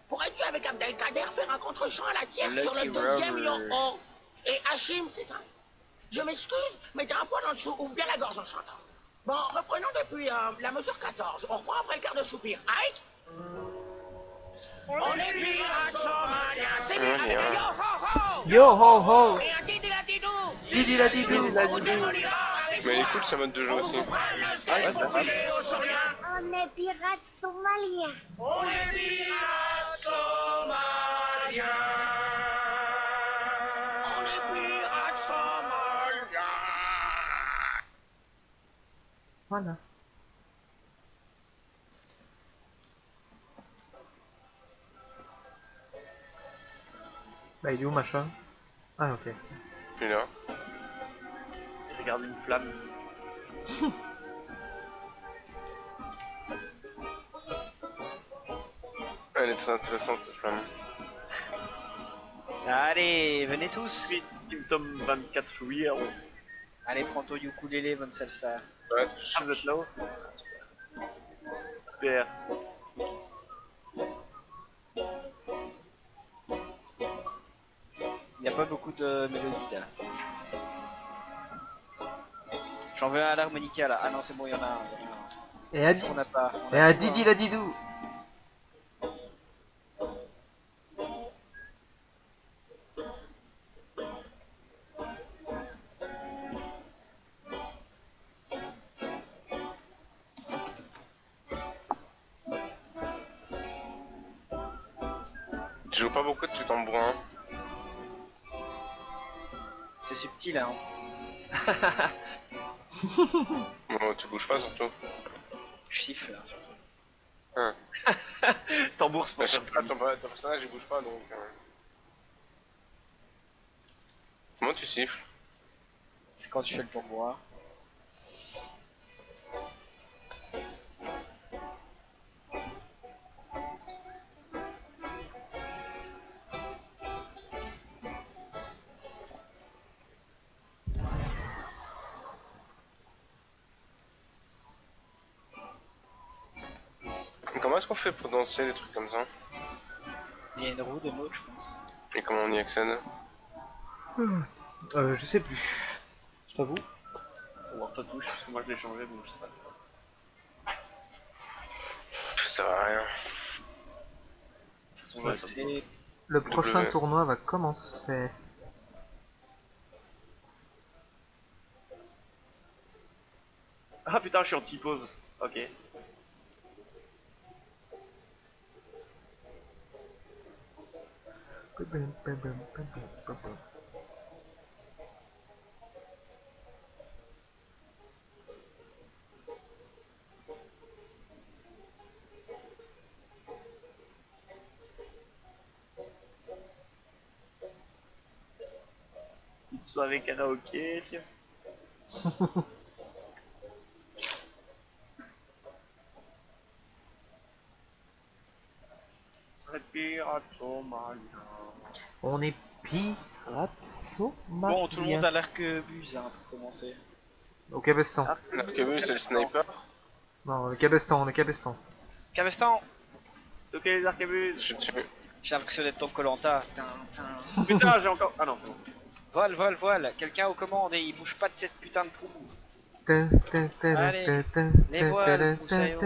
pourrais-tu avec Abdelkader faire un contre-champ à la tierce sur le Lucky deuxième Robber. yo-ho? Et Hachim, c'est ça? Je m'excuse, mais t'as un poil en dessous, ouvre bien la gorge en chantant. Bon, reprenons depuis la mesure 14. On reprend après le quart de soupir. Aïe! On est pirates somaliens, c'est bien avec un yo-ho-ho! Yo ho ho. Et un Didi la Didou! Didi la didou. On vous démolira avec Mais il est joie. cool ce mode de jeu aussi. Ouais, ça va. On est pirates somaliens. On est pirates somaliens. On est pirates somaliens. Voilà. Bah il est où machin? Ah ok. Et là. Je regarde une flamme. Elle est très intéressante cette flamme. Allez, venez tous. Symptôme 24 Real. Allez, prends ton ukulélé, bonne salsa. Ouais, Ah, vous êtes là-haut. Super. Il n'y a pas beaucoup de mélodies là. J'en veux un à l'harmonica là. Ah non, c'est bon, il y en a un. Et à, Qu'est-ce qu'on n'a pas? On et a à tout, Didi hein. la didou. Tu joues pas beaucoup de tu tambourin. C'est subtil hein. Bon, tu bouges pas surtout. Je siffle hein, surtout. Hein. Tambour, c'est Bah, pour je sais faire pas, du ton personnage il bouge pas donc. Comment tu siffles? C'est quand tu fais le tambourin. Comment est-ce qu'on fait pour danser des trucs comme ça? Il y a une roue de mode, je pense. Et comment on y accède? Je sais plus. Je t'avoue. Faut voir ta touche, parce que moi je l'ai changé, donc je sais pas. Ça va rien. De toute façon, là, C'est Le prochain W. tournoi va commencer. Ah putain, je suis en T-pose. Ok. Une soirée karaoké, tiens. Les pirates somaliens. On est pirates somaliens. bon, tout le monde a l'arquebuse hein, pour commencer. Ok, Besson. Ah, L'arquebus c'est le sniper. Non, le cabestan, le cabestan. Cabestan. C'est ok les arquebuses. Je tue. J'ai l'impression d'être Tom Koh-Lanta. Putain, j'ai encore. Ah non, c'est bon. Voile, voile, voile. Quelqu'un aux commandes et il bouge pas de cette putain de trou. Allez, les voiles, Moussaïo.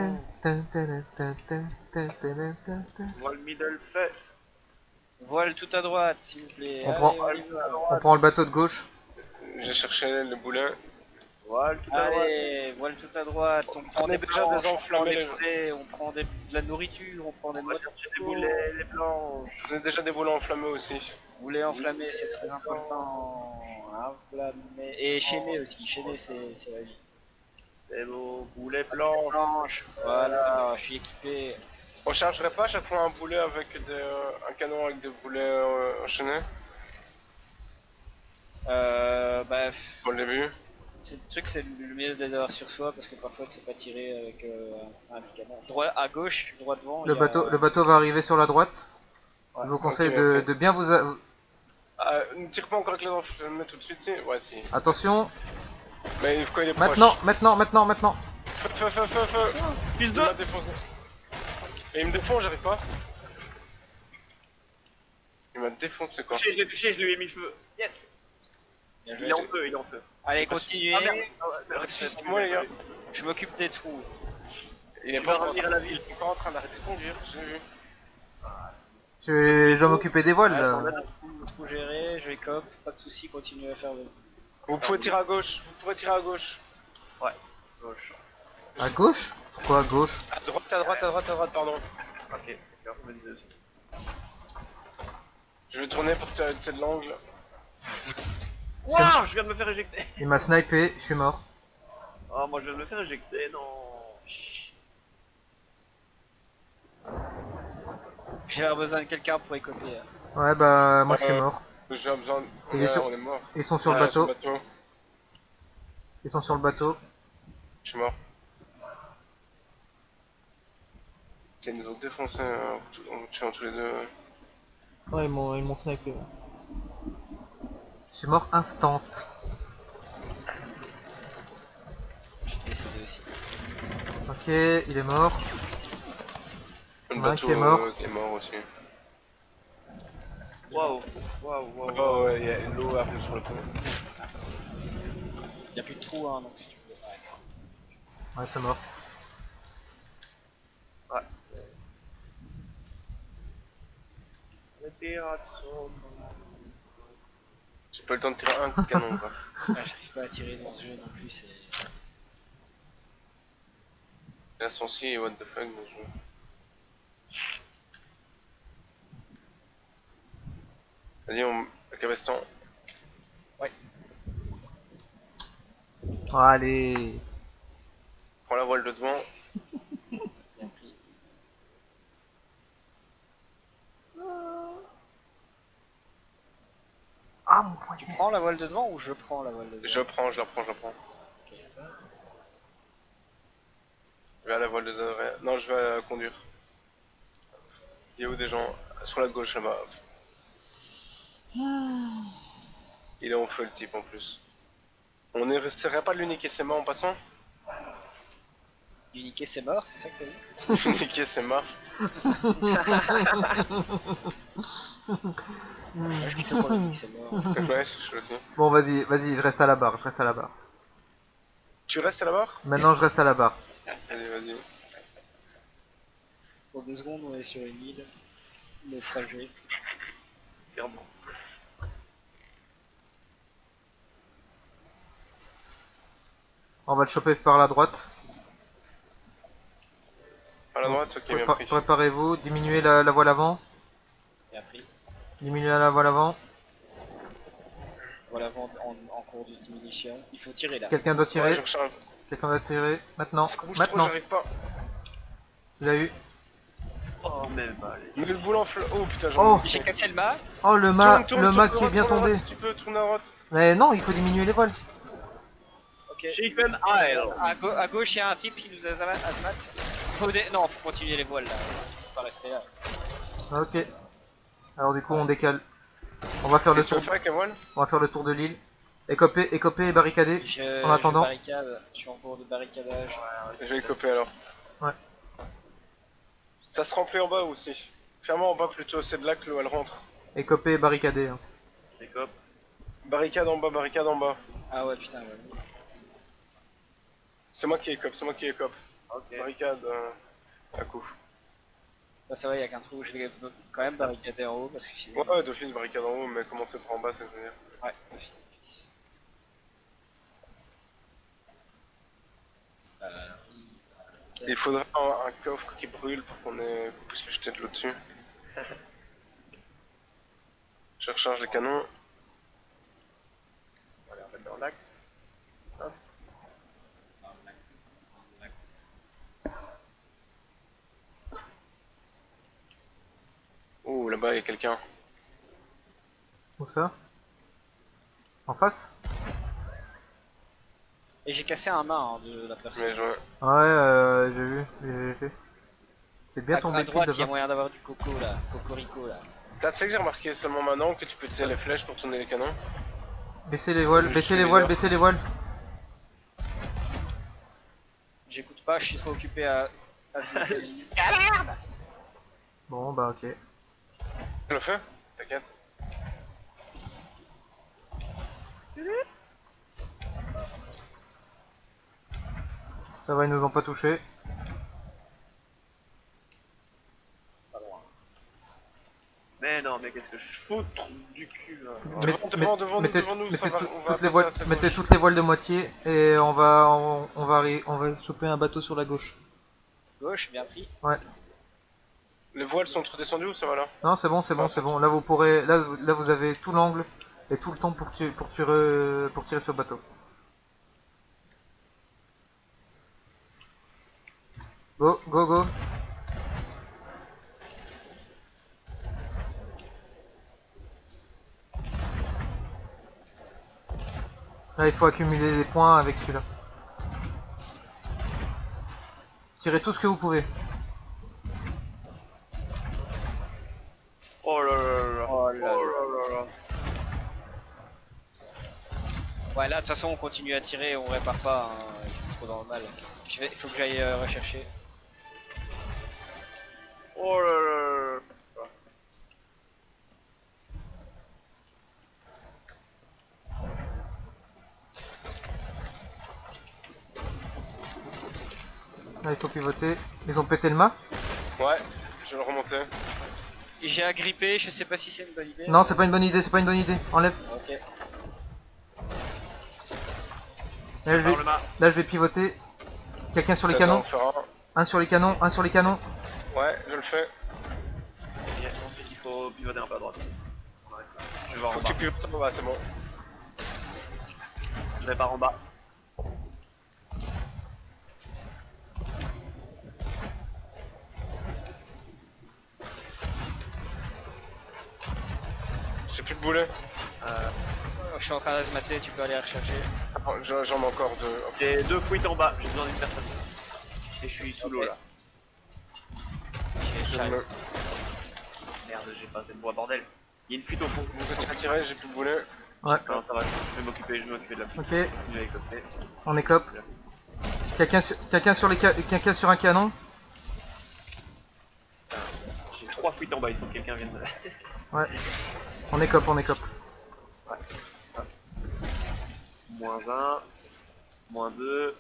Voile middle fait. Voile tout à droite, s'il vous plaît. On Allez, prend- on y va. On prend le bateau de gauche. J'ai cherché le boulet. Voile tout à droite. Allez, voile tout à droite. On prend On des est déjà planches, des on prend enflammés, des les gens. boulets, on prend de la nourriture, on prend des On va motos, chercher des boulets, les planches. J'en ai déjà des boulets enflammés aussi. boulets enflammés, c'est très important. Enflammés. Et chaîner aussi, chaîner c'est la vie. C'est beau. Boulets planches. Planche, voilà, je suis équipé. On chargerait pas à chaque fois un boulet avec un canon avec des boulets enchaînés Bah, pour le début. c'est le truc, c'est le mieux d'avoir sur soi parce que parfois c'est pas tiré avec un canon. Droit à gauche, droit devant. Le il y a- bateau va arriver sur la droite. Ouais. Je vous conseille Ok, de, ok. de bien vous... Ne tire pas encore avec les enflammés tout de suite, si. Ouais, si. Attention, Mais quand il est proche. maintenant. Feu. Fils Il de. m'a défoncé. Et il me défonce, j'arrive pas. Il m'a défoncé quoi. Je l'ai touché, je lui ai mis le feu. Yes. Bien joué. Il est en feu, il est en feu. Allez, continuez. Ah merde. Ah ouais, Résiste-moi, les gars. Je m'occupe des trous. Il est va pas revenir à la ville. Il est pas en train d'arrêter de conduire, j'ai vu. Je dois m'occuper des voiles. Ouais, là. on a tout géré, je écope, pas de soucis, continuez à faire le. Vous pouvez tirer à gauche, vous pourrez tirer à gauche. Gauche. À gauche? Pourquoi à gauche? À droite, pardon. Ok, d'accord, on va dire dessus. Je vais tourner pour que tu aies de l'angle. Wouah, je viens de me faire éjecter. Il m'a snipé, je suis mort. Oh, moi je viens de me faire éjecter, non. J'ai besoin de quelqu'un pour écoper. Ouais, bah moi je suis mort. J'ai besoin. Il est sur- On est mort. Ils sont sur le Ouais, bateau. bateau. Ils sont sur le bateau. Je suis mort. Ils nous ont défoncé en tuant tous les deux. Ouais, ils m'ont snipé. Je suis mort instant. J'ai décédé aussi. Ok, il est mort. Le Ouais, bateau qui est mort. est mort aussi. Waouh. Oh ouais, il y a l'eau arrive sur le pont. Il n'y a plus de trou, hein, donc si tu veux. Ouais, c'est mort. Les pirates sont. J'ai pas eu le temps de tirer un canon quoi. Ah, j'arrive pas à tirer dans ce jeu non plus, c'est. Là, son si et what the fuck dans ce jeu. Vas-y, le cabestan. Allez. Prends la voile de devant. Bien pris. Ah mon poignet. Tu prends la voile de devant ou je prends la voile de devant? Je la prends. Ok. Je vais à la voile de devant. Non, je vais conduire. Il y a où des gens? Sur la gauche là-bas. Il est en feu le type en plus. On ne resterait pas de l'uniquer ses mains en passant? Uniqué c'est mort, c'est ça que t'as dit? L'uniquer ses mains. Moi je plutôt pour l'unique c'est mort. Ouais, je suis aussi. Bon, vas-y, je reste à la barre, Tu restes à la barre? Maintenant, je reste à la barre. Allez, vas-y. Pour 2 secondes, on est sur une île naufragée. Clairement. On va le choper par la droite. À la droite, ok, bien pris. Préparez-vous, diminuez la voile avant. Bien pris. Diminuez la voile avant. Voilà, en cours de diminution. Il faut tirer là. Quelqu'un doit Ouais, tirer. je recharge. Quelqu'un doit tirer. Maintenant. Parce que bouge trop, Maintenant. j'arrive pas. Tu l'as eu. Oh, même pas, allez. Mais le boulot en feu. Oh putain, Oh. J'ai cassé le mât. Oh, le mât qui est bien tombé. Si tu peux, tourne à droite. Mais non, il faut diminuer les voiles. Ok. Chicken Isle. À gauche, il y a un type qui nous a azmat. Non, faut continuer les voiles là. Faut pas rester là. Ok. Alors du coup, on décale. On va faire le Qu'est-ce tour. qu'on fait avec la voile? On va faire le tour de l'île. Écopé et barricadé. En attendant. Je barricade, je suis en cours de barricadage. Je vais copier alors. Ouais. Ça se remplit en bas aussi. Ferme-moi en bas plutôt, c'est de là que l'eau elle rentre. Écopé et barricadé. Hein. Les copes. Barricade en bas, barricade en bas. Ah ouais, putain, ouais. C'est moi qui écope, c'est moi qui écope. Ok. Barricade, à coup. Bah, ça va, y'a qu'un trou, je vais quand même barricader en haut parce que sinon. Ouais, d'office barricade en haut, mais commencer par en bas, c'est ce que je veux dire. Ouais, d'office. Il faudrait un coffre qui brûle pour qu'on puisse lui jeter de l'eau dessus. Je recharge les canons. On va les remettre dans l'axe. Hop. Oh, là-bas il y a quelqu'un. Où ça? En face? Et j'ai cassé un mât hein, de la personne. Mais je... Ouais, j'ai vu, j'ai fait. C'est bien tombé À pile droite, il y a là-bas. moyen d'avoir du coco là, cocorico là. Tu sais que j'ai remarqué seulement maintenant que tu peux utiliser les flèches pour tourner les canons. Baissez les voiles, Je baissez suis les voiles, bizarre. baissez les voiles. J'écoute pas, je suis trop occupé à se mécaniser. Bon bah ok. Tu le fais? T'inquiète. Ça va, ils nous ont pas touché. Mais non, mais qu'est-ce que je fous du cul là. Devant nous, mettez ça va, tout- on va toutes les passer voiles, à sa mettez gauche. toutes les voiles de moitié et on va choper un bateau sur la gauche. Gauche, bien pris. Ouais. Les voiles sont trop descendues ou ça va là? Non, c'est bon, c'est bon, c'est bon. Là vous pourrez, là vous avez tout l'angle et tout le temps pour tirer sur le bateau. Go, go, go. Là, il faut accumuler les points avec celui-là. Tirez tout ce que vous pouvez. Oh là là là. Oh là là. là là. Ouais, là de toute façon on continue à tirer, on répare pas, hein, ils sont trop dans le mal. Il faut que j'aille rechercher. Oh là là là. Là, il faut pivoter. Ils ont pété le mât? Ouais, je vais le remonter. J'ai agrippé, je sais pas si c'est une bonne idée. Non, c'est pas une bonne idée, c'est pas une bonne idée. Enlève. Ok. Là, Par le mât. là, je vais pivoter. Quelqu'un sur les Attends, canons. on fera Un sur les canons, un sur les canons. un. Ouais, je le fais. Et ensuite il faut pivoter un peu à droite. On arrête là. Je vais voir Faut en que tu bas. pivotes en bas, c'est bon. Je répare en bas. J'ai plus de boulet. Je suis en train d'asmater, tu peux aller rechercher. Attends, j'en ai encore deux. Hop. J'ai 2 fuites en bas, j'ai besoin d'une personne. Et je suis sous l'eau Ok. là. Je J'arrive. me... Merde, j'ai pas assez de bois, bordel. Il y a une fuite au fond. Je vais tirer, j'ai plus de boulet. Ouais, Non, ça va, je vais m'occuper de la fuite. ok. Je vais hélicopter. On écope. Quelqu'un sur un canon. J'ai 3 fuites en bas, il faut que quelqu'un vienne. Ouais. On écope, on écope. Moins 1, moins 2.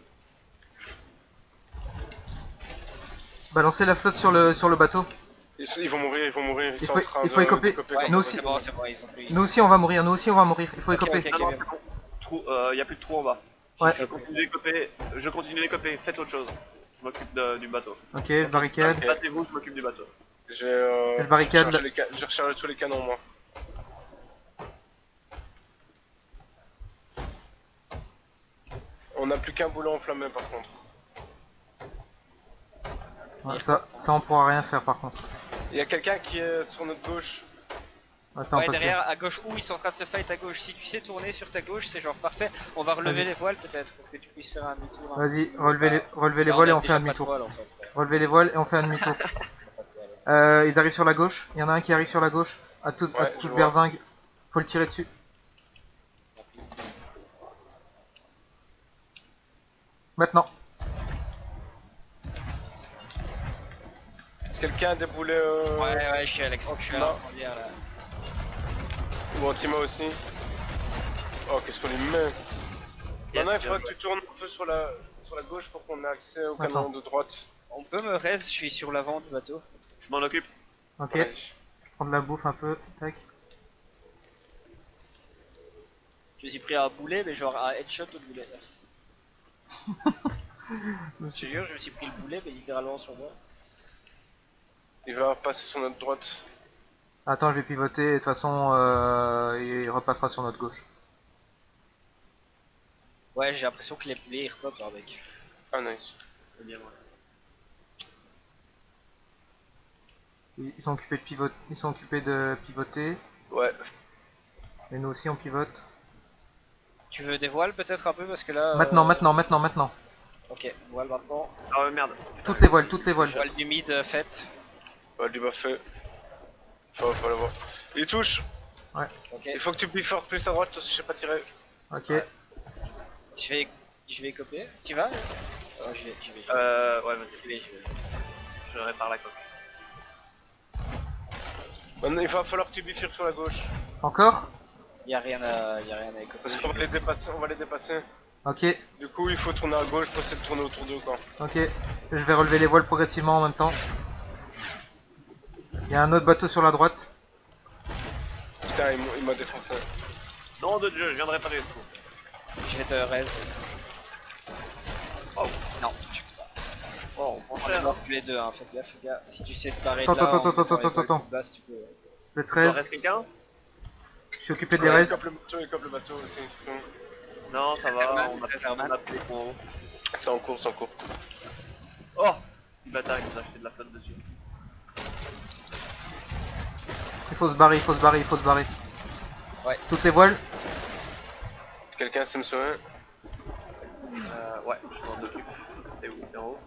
Balancez la flotte sur le bateau. Ils vont mourir, ils vont mourir. Ils Il sont faut- en train il faut de écoper. décoper Ouais, comme nous ça. aussi. c'est bon, ils ont pris. Nous aussi on va mourir, nous aussi on va mourir. Il faut Ok, écoper. ok. Non, non, c'est bon. Y a plus de trou en bas. Ouais. Je continue d'écoper, faites autre chose. Je m'occupe du bateau. Ok, je barricade. Ok. Battez-vous, je m'occupe du bateau. J'ai Je barricade. j'ai rechargé tous les canons, moi. On n'a plus qu'un boulet enflammé par contre. Ouais, ça on pourra rien faire par contre. Il y a quelqu'un qui est sur notre gauche. Attends, Ouais, parce que- derrière, à gauche, où ils sont en train de se fight à gauche. Si tu sais tourner sur ta gauche, c'est genre parfait. On va relever Vas-y. les voiles peut-être pour que tu puisses faire un demi-tour. hein. Vas-y, relevez les Là, voiles et a on fait déjà un pas de demi-tour. voiles, en fait, ouais. Relevez les voiles et on fait un demi-tour. Ils arrivent sur la gauche. Il y en a un qui arrive sur la gauche. À toute Ouais, je toute vois. berzingue. Faut le tirer dessus. Maintenant. Est-ce que quelqu'un a des boulets Ouais, je suis Alex. Je suis à Non. l'incendiaire là. Ou Antima aussi? Oh, qu'est-ce qu'on lui met? Maintenant, il faudra que tu tournes un peu sur la gauche pour qu'on ait accès au canon Attends. de droite. On peut me res, je suis sur l'avant du bateau. Je m'en occupe. Ok. Vas-y. Je prends de la bouffe un peu. Tac. Je me suis pris un boulet, mais genre un headshot au boulet. Merci. Je te jure, je me suis pris le boulet, mais littéralement sur moi. Il va passer sur notre droite. Attends, je vais pivoter. Et de toute façon, il repassera sur notre gauche. Ouais, j'ai l'impression que les boulets ils repopent leur mec. Ah, nice. C'est bien, ouais. Ils sont occupés de pivoter. Ils sont occupés de pivoter. Ouais. Et nous aussi, on pivote. Tu veux des voiles peut-être un peu parce que là. Maintenant. Ok, voile maintenant. Ah merde. Toutes les voiles, toutes les voiles. Voile du mid faite. Ouais, du bas fait. Faut l'avoir. Il touche. Ok. Il faut que tu bifores plus à droite, je sais pas tirer. Ok. Ouais. Je vais copier. Tu vas j'y vais. Ouais, vas-y. Je répare la coque. Maintenant, il va falloir que tu bifures sur la gauche. Encore. Y'a rien à copier. Parce qu'on va les dépasser. On va les dépasser. Ok. Du coup, il faut tourner à gauche pour essayer de tourner autour d'eux, quoi. Ok. Je vais relever les voiles progressivement en même temps. Il y a un autre bateau sur la droite. Putain, il m'a défoncé. Non, de Dieu, je viens de réparer le coup. Je vais te res. Oh. Non, tu peux pas. Oh, on On prend est cher, mort hein. tous les deux, hein. Fais gaffe. Si tu sais te barrer Attends, de là, attends, en mettant les attends, voiles attends. plus basses, tu peux. Le Il en 13. reste quelqu'un? Je suis occupé des Ouais, res. il cope le bateau aussi. c'est bon. Non, ça va, Herman, on a Herman. pris les points en haut. C'est en cours, c'est en cours. Oh! Le bâtard, il nous a acheté de la flotte dessus. Il faut se barrer, il faut se barrer, il faut se barrer. Ouais. Toutes les voiles. Quelqu'un sait me sauver? Ouais, je m'en occupe. T'es où? T'es en haut?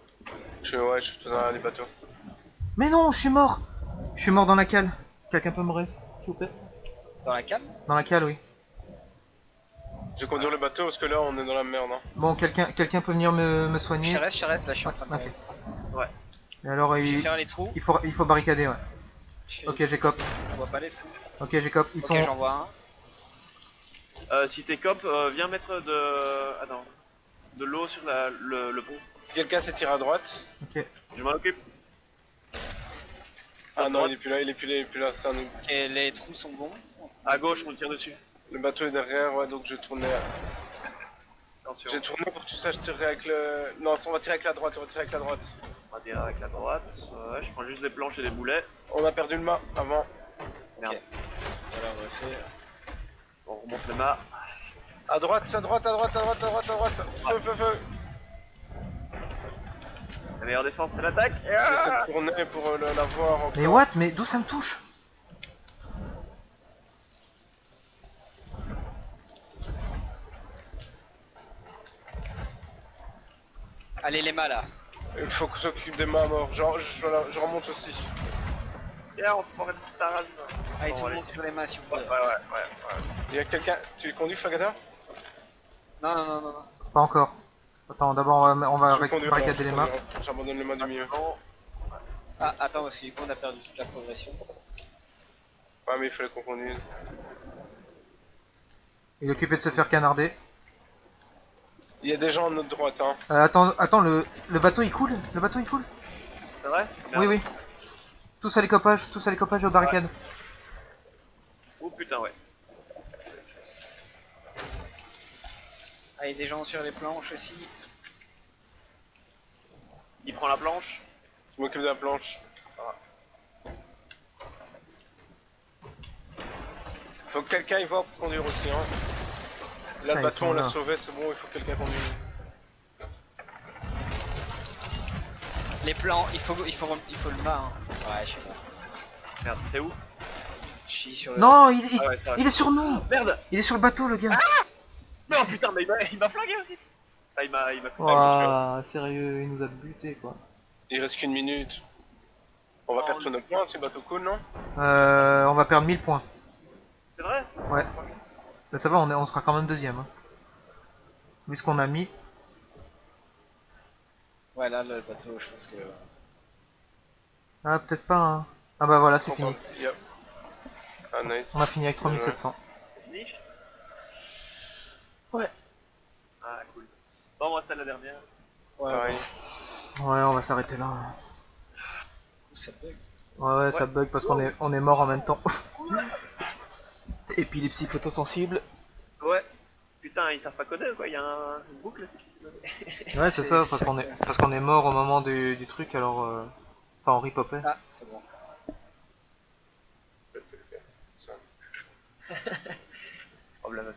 Ouais, je suis tout dans les bateaux. Mais non, je suis mort. Je suis mort dans la cale. Quelqu'un peut me res, s'il vous plaît? Dans la cale. Dans la cale, oui. Je vais conduire le bateau parce que là, on est dans la merde. Hein. Bon, quelqu'un peut venir me Je soigner. t'arrête, là je suis en train de Ok. res. Ouais. Et alors, Je vais faire les trous. il faut barricader, ouais. Ok, j'ai cop. On voit pas les trous. Ok, j'ai cop. Ils Ok, sont. j'en vois un. Si t'es cop, viens mettre de... Attends. De l'eau sur le pont. Quelqu'un s'est tiré à droite. Ok. Je m'en occupe. Ah non, droite. il est plus là, c'est un noob. Ok, les trous sont bons. À gauche, on le tire dessus. Le bateau est derrière, ouais, donc je vais tourner. Attention. J'ai tourné pour que tu saches tirer avec le. Non, on va tirer avec la droite, on va tirer avec la droite. On va tirer avec la droite. Ouais, je prends juste des planches et des boulets. On a perdu le mât avant. Merde. Voilà, on va essayer. On remonte le mât. À droite. Feu. La meilleure défense, c'est l'attaque. J'essaie de tourner pour la voir encore. Mais what? Mais d'où ça me touche? Allez, les mâts là. Il faut qu'on s'occupe des mâts à mort. Genre, je remonte aussi. Yeah, on se prend une petite arase. Allez, Bon, tout le allez. monde sur les mâts s'il vous Ouais, plaît. ouais. Il y a quelqu'un. Tu les conduis, Flagator? Non. Pas encore. Attends, d'abord on va Je vais conduire, barricader je les mains. conduire. J'abandonne le mât du milieu. Non. Ah, attends, parce que du coup on a perdu toute la progression. Ouais, mais il fallait qu'on conduise. Il est occupé de se faire canarder. Il y a des gens à notre droite, hein. Attends, le bateau il coule? Le bateau il coule? C'est vrai? Oui, oui. Tous à l'écopage et aux barricades. Oh putain, ouais. Ah, il y a des gens sur les planches aussi. Il prend la planche. Je m'occupe de la planche. Faut que quelqu'un y voit pour conduire aussi, hein. Là, Ah, le ils bateau, sont on l'a là. sauvé, c'est bon, il faut que quelqu'un conduise. Les plans, il faut le mât. Hein. Ouais, je sais pas. Merde, t'es où? Je suis sur le. Non, Ah ouais, ça va. il est sur nous! Merde! Il est sur le bateau, le gars! Non, putain, mais il m'a flingué aussi! Ah, il m'a coupé. Ouah, sérieux, il nous a buté quoi. Il reste qu'une minute. On va perdre tous nos points si le bateau coule, non? On va perdre 1000 points. C'est vrai? Ouais. Mais ça va, on sera quand même deuxième. Hein. Vu ce qu'on a mis. Ouais, là, le bateau, je pense que... Ah, peut-être pas, hein. Ah bah voilà, c'est fini. Yep. Ah, nice. On a fini avec 3700. C'est fini? Ouais. Ah, cool. Bon, moi, c'est la dernière. Ouais, Pareil. Ouais, on va s'arrêter là. ça bug. Ouais, ça bug parce on est mort en même temps. Épilepsie photosensible. Ouais. Putain, ils savent pas coder, quoi. Il y a une boucle. Ouais, c'est ça, parce qu'on est mort au moment du truc, alors... Enfin, on ripopait. Ah, c'est bon. Ça. Problème.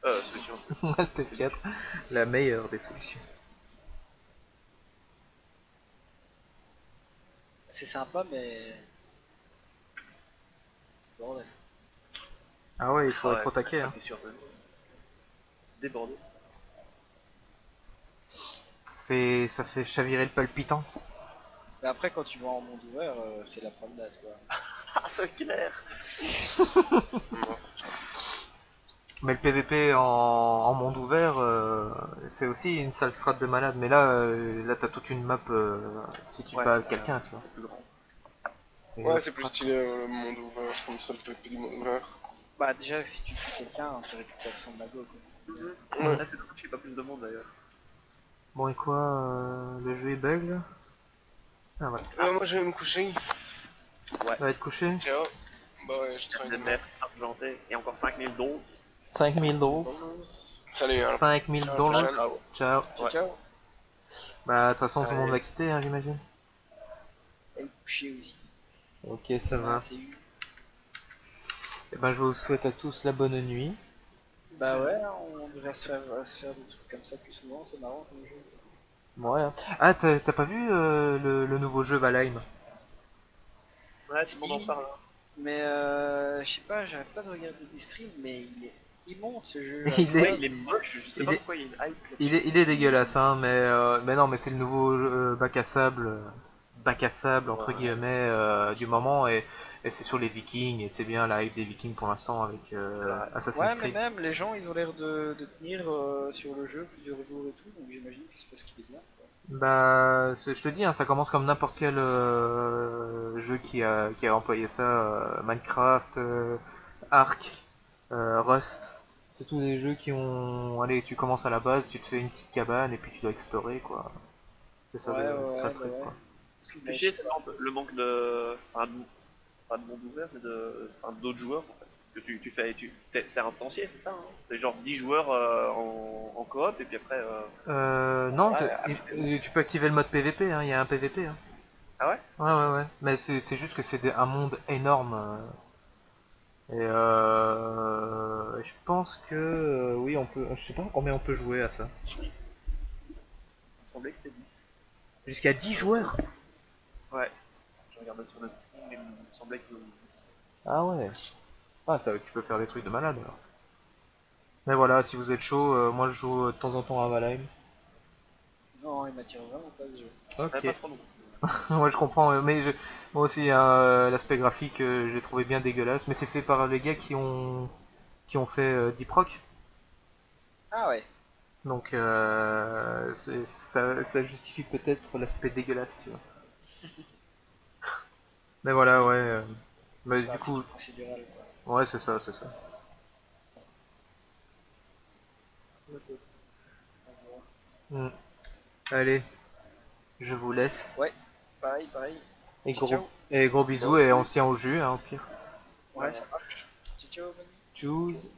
Solution. Le T4, la meilleure des solutions. C'est sympa, mais... Bordel. Ah ouais, il faut Ah être ouais, au taquet. Hein. c'est sûr. Débordé. Ça fait chavirer le palpitant. Mais après, quand tu vas en monde ouvert, c'est la promenade, quoi. Ah, c'est clair. Mais le PVP en monde ouvert, c'est aussi une sale strat de malade. Mais là t'as toute une map si tu bats quelqu'un, tu vois. C'est plus grand. Ouais, c'est plus stylé le monde ouvert, comme ça le PvP du monde ouvert. Bah, déjà, si tu tues quelqu'un, tu récupères son mago, quoi. Là, c'est dommage qu'il n'y ait pas plus de monde d'ailleurs. Bon et quoi, le jeu est bug là. Ah voilà. Moi je vais me coucher. Va être couché. Ciao. Bah ouais, je travaille Des demain. mètres argentés et encore 5000 dons. 5000 $. Salut, hein. 5000 $. Ciao. Ciao. Ciao, ciao. Bah de toute façon tout le monde Allez. va quitter, hein, j'imagine. Et le coucher aussi. Ok, ça va. C'est eu. Et ben je vous souhaite à tous la bonne nuit. Bah ouais, on devrait se faire des trucs comme ça plus souvent, c'est marrant comme jeu. Ouais. Ah, t'as pas vu le nouveau jeu Valheim? Ouais, tout le monde en parle. Hein. Mais je sais pas, j'arrête pas de regarder des streams, mais il monte ce jeu. Ouais, il est moche, je sais pas pourquoi il y a une hype. Il est dégueulasse, hein, mais non, mais c'est le nouveau bac à sable entre guillemets du moment, et c'est sur les Vikings, et c'est bien la hype des Vikings pour l'instant avec Assassin's Ouais, mais Creed. même les gens ils ont l'air de tenir sur le jeu plusieurs jours et tout, donc j'imagine que c'est parce qu'il est bien. Quoi. Bah, je te dis, hein, ça commence comme n'importe quel jeu qui a employé ça, Minecraft, Ark, Rust. C'est tous des jeux qui ont... Allez, tu commences à la base, tu te fais une petite cabane et puis tu dois explorer, quoi. C'est ça, c'est ça le truc, quoi. Ce qui me fait chier, c'est le manque de... Enfin, pas de monde ouvert, mais d'autres joueurs, en fait. Que tu fais... C'est instancié, c'est ça, hein. C'est genre 10 joueurs en coop, et puis après... Non, Ouais, tu peux activer le mode PVP, hein, il y a un PVP. Hein. Ah ouais? Ouais. Mais c'est juste que c'est un monde énorme. Et je pense que oui, on peut. Je sais pas combien on peut jouer à ça. Il me semblait que c'était 10. Jusqu'à 10 joueurs? Ouais. Je regardais sur le stream, mais il me semblait que... Ah ouais. Ah, ça, tu peux faire des trucs de malade alors. Mais voilà, si vous êtes chaud, moi je joue de temps en temps à Valheim. Non, il m'attire vraiment pas ce jeu. Ok. Pas trop non. Moi je comprends, mais moi aussi l'aspect graphique je l'ai trouvé bien dégueulasse, mais c'est fait par les gars qui ont fait Deep Rock, Ah ouais. donc ça justifie peut-être l'aspect dégueulasse. Tu vois. Mais voilà, ouais. Mais Bah, du coup, c'est procédural quoi. ouais, c'est ça. Hmm. Allez, je vous laisse. Ouais, pareil. Et Ciao. gros bisous, et on se tient au jus, hein, au pire. Ouais, ça marche. Ciao, bonne nuit. Tchuss.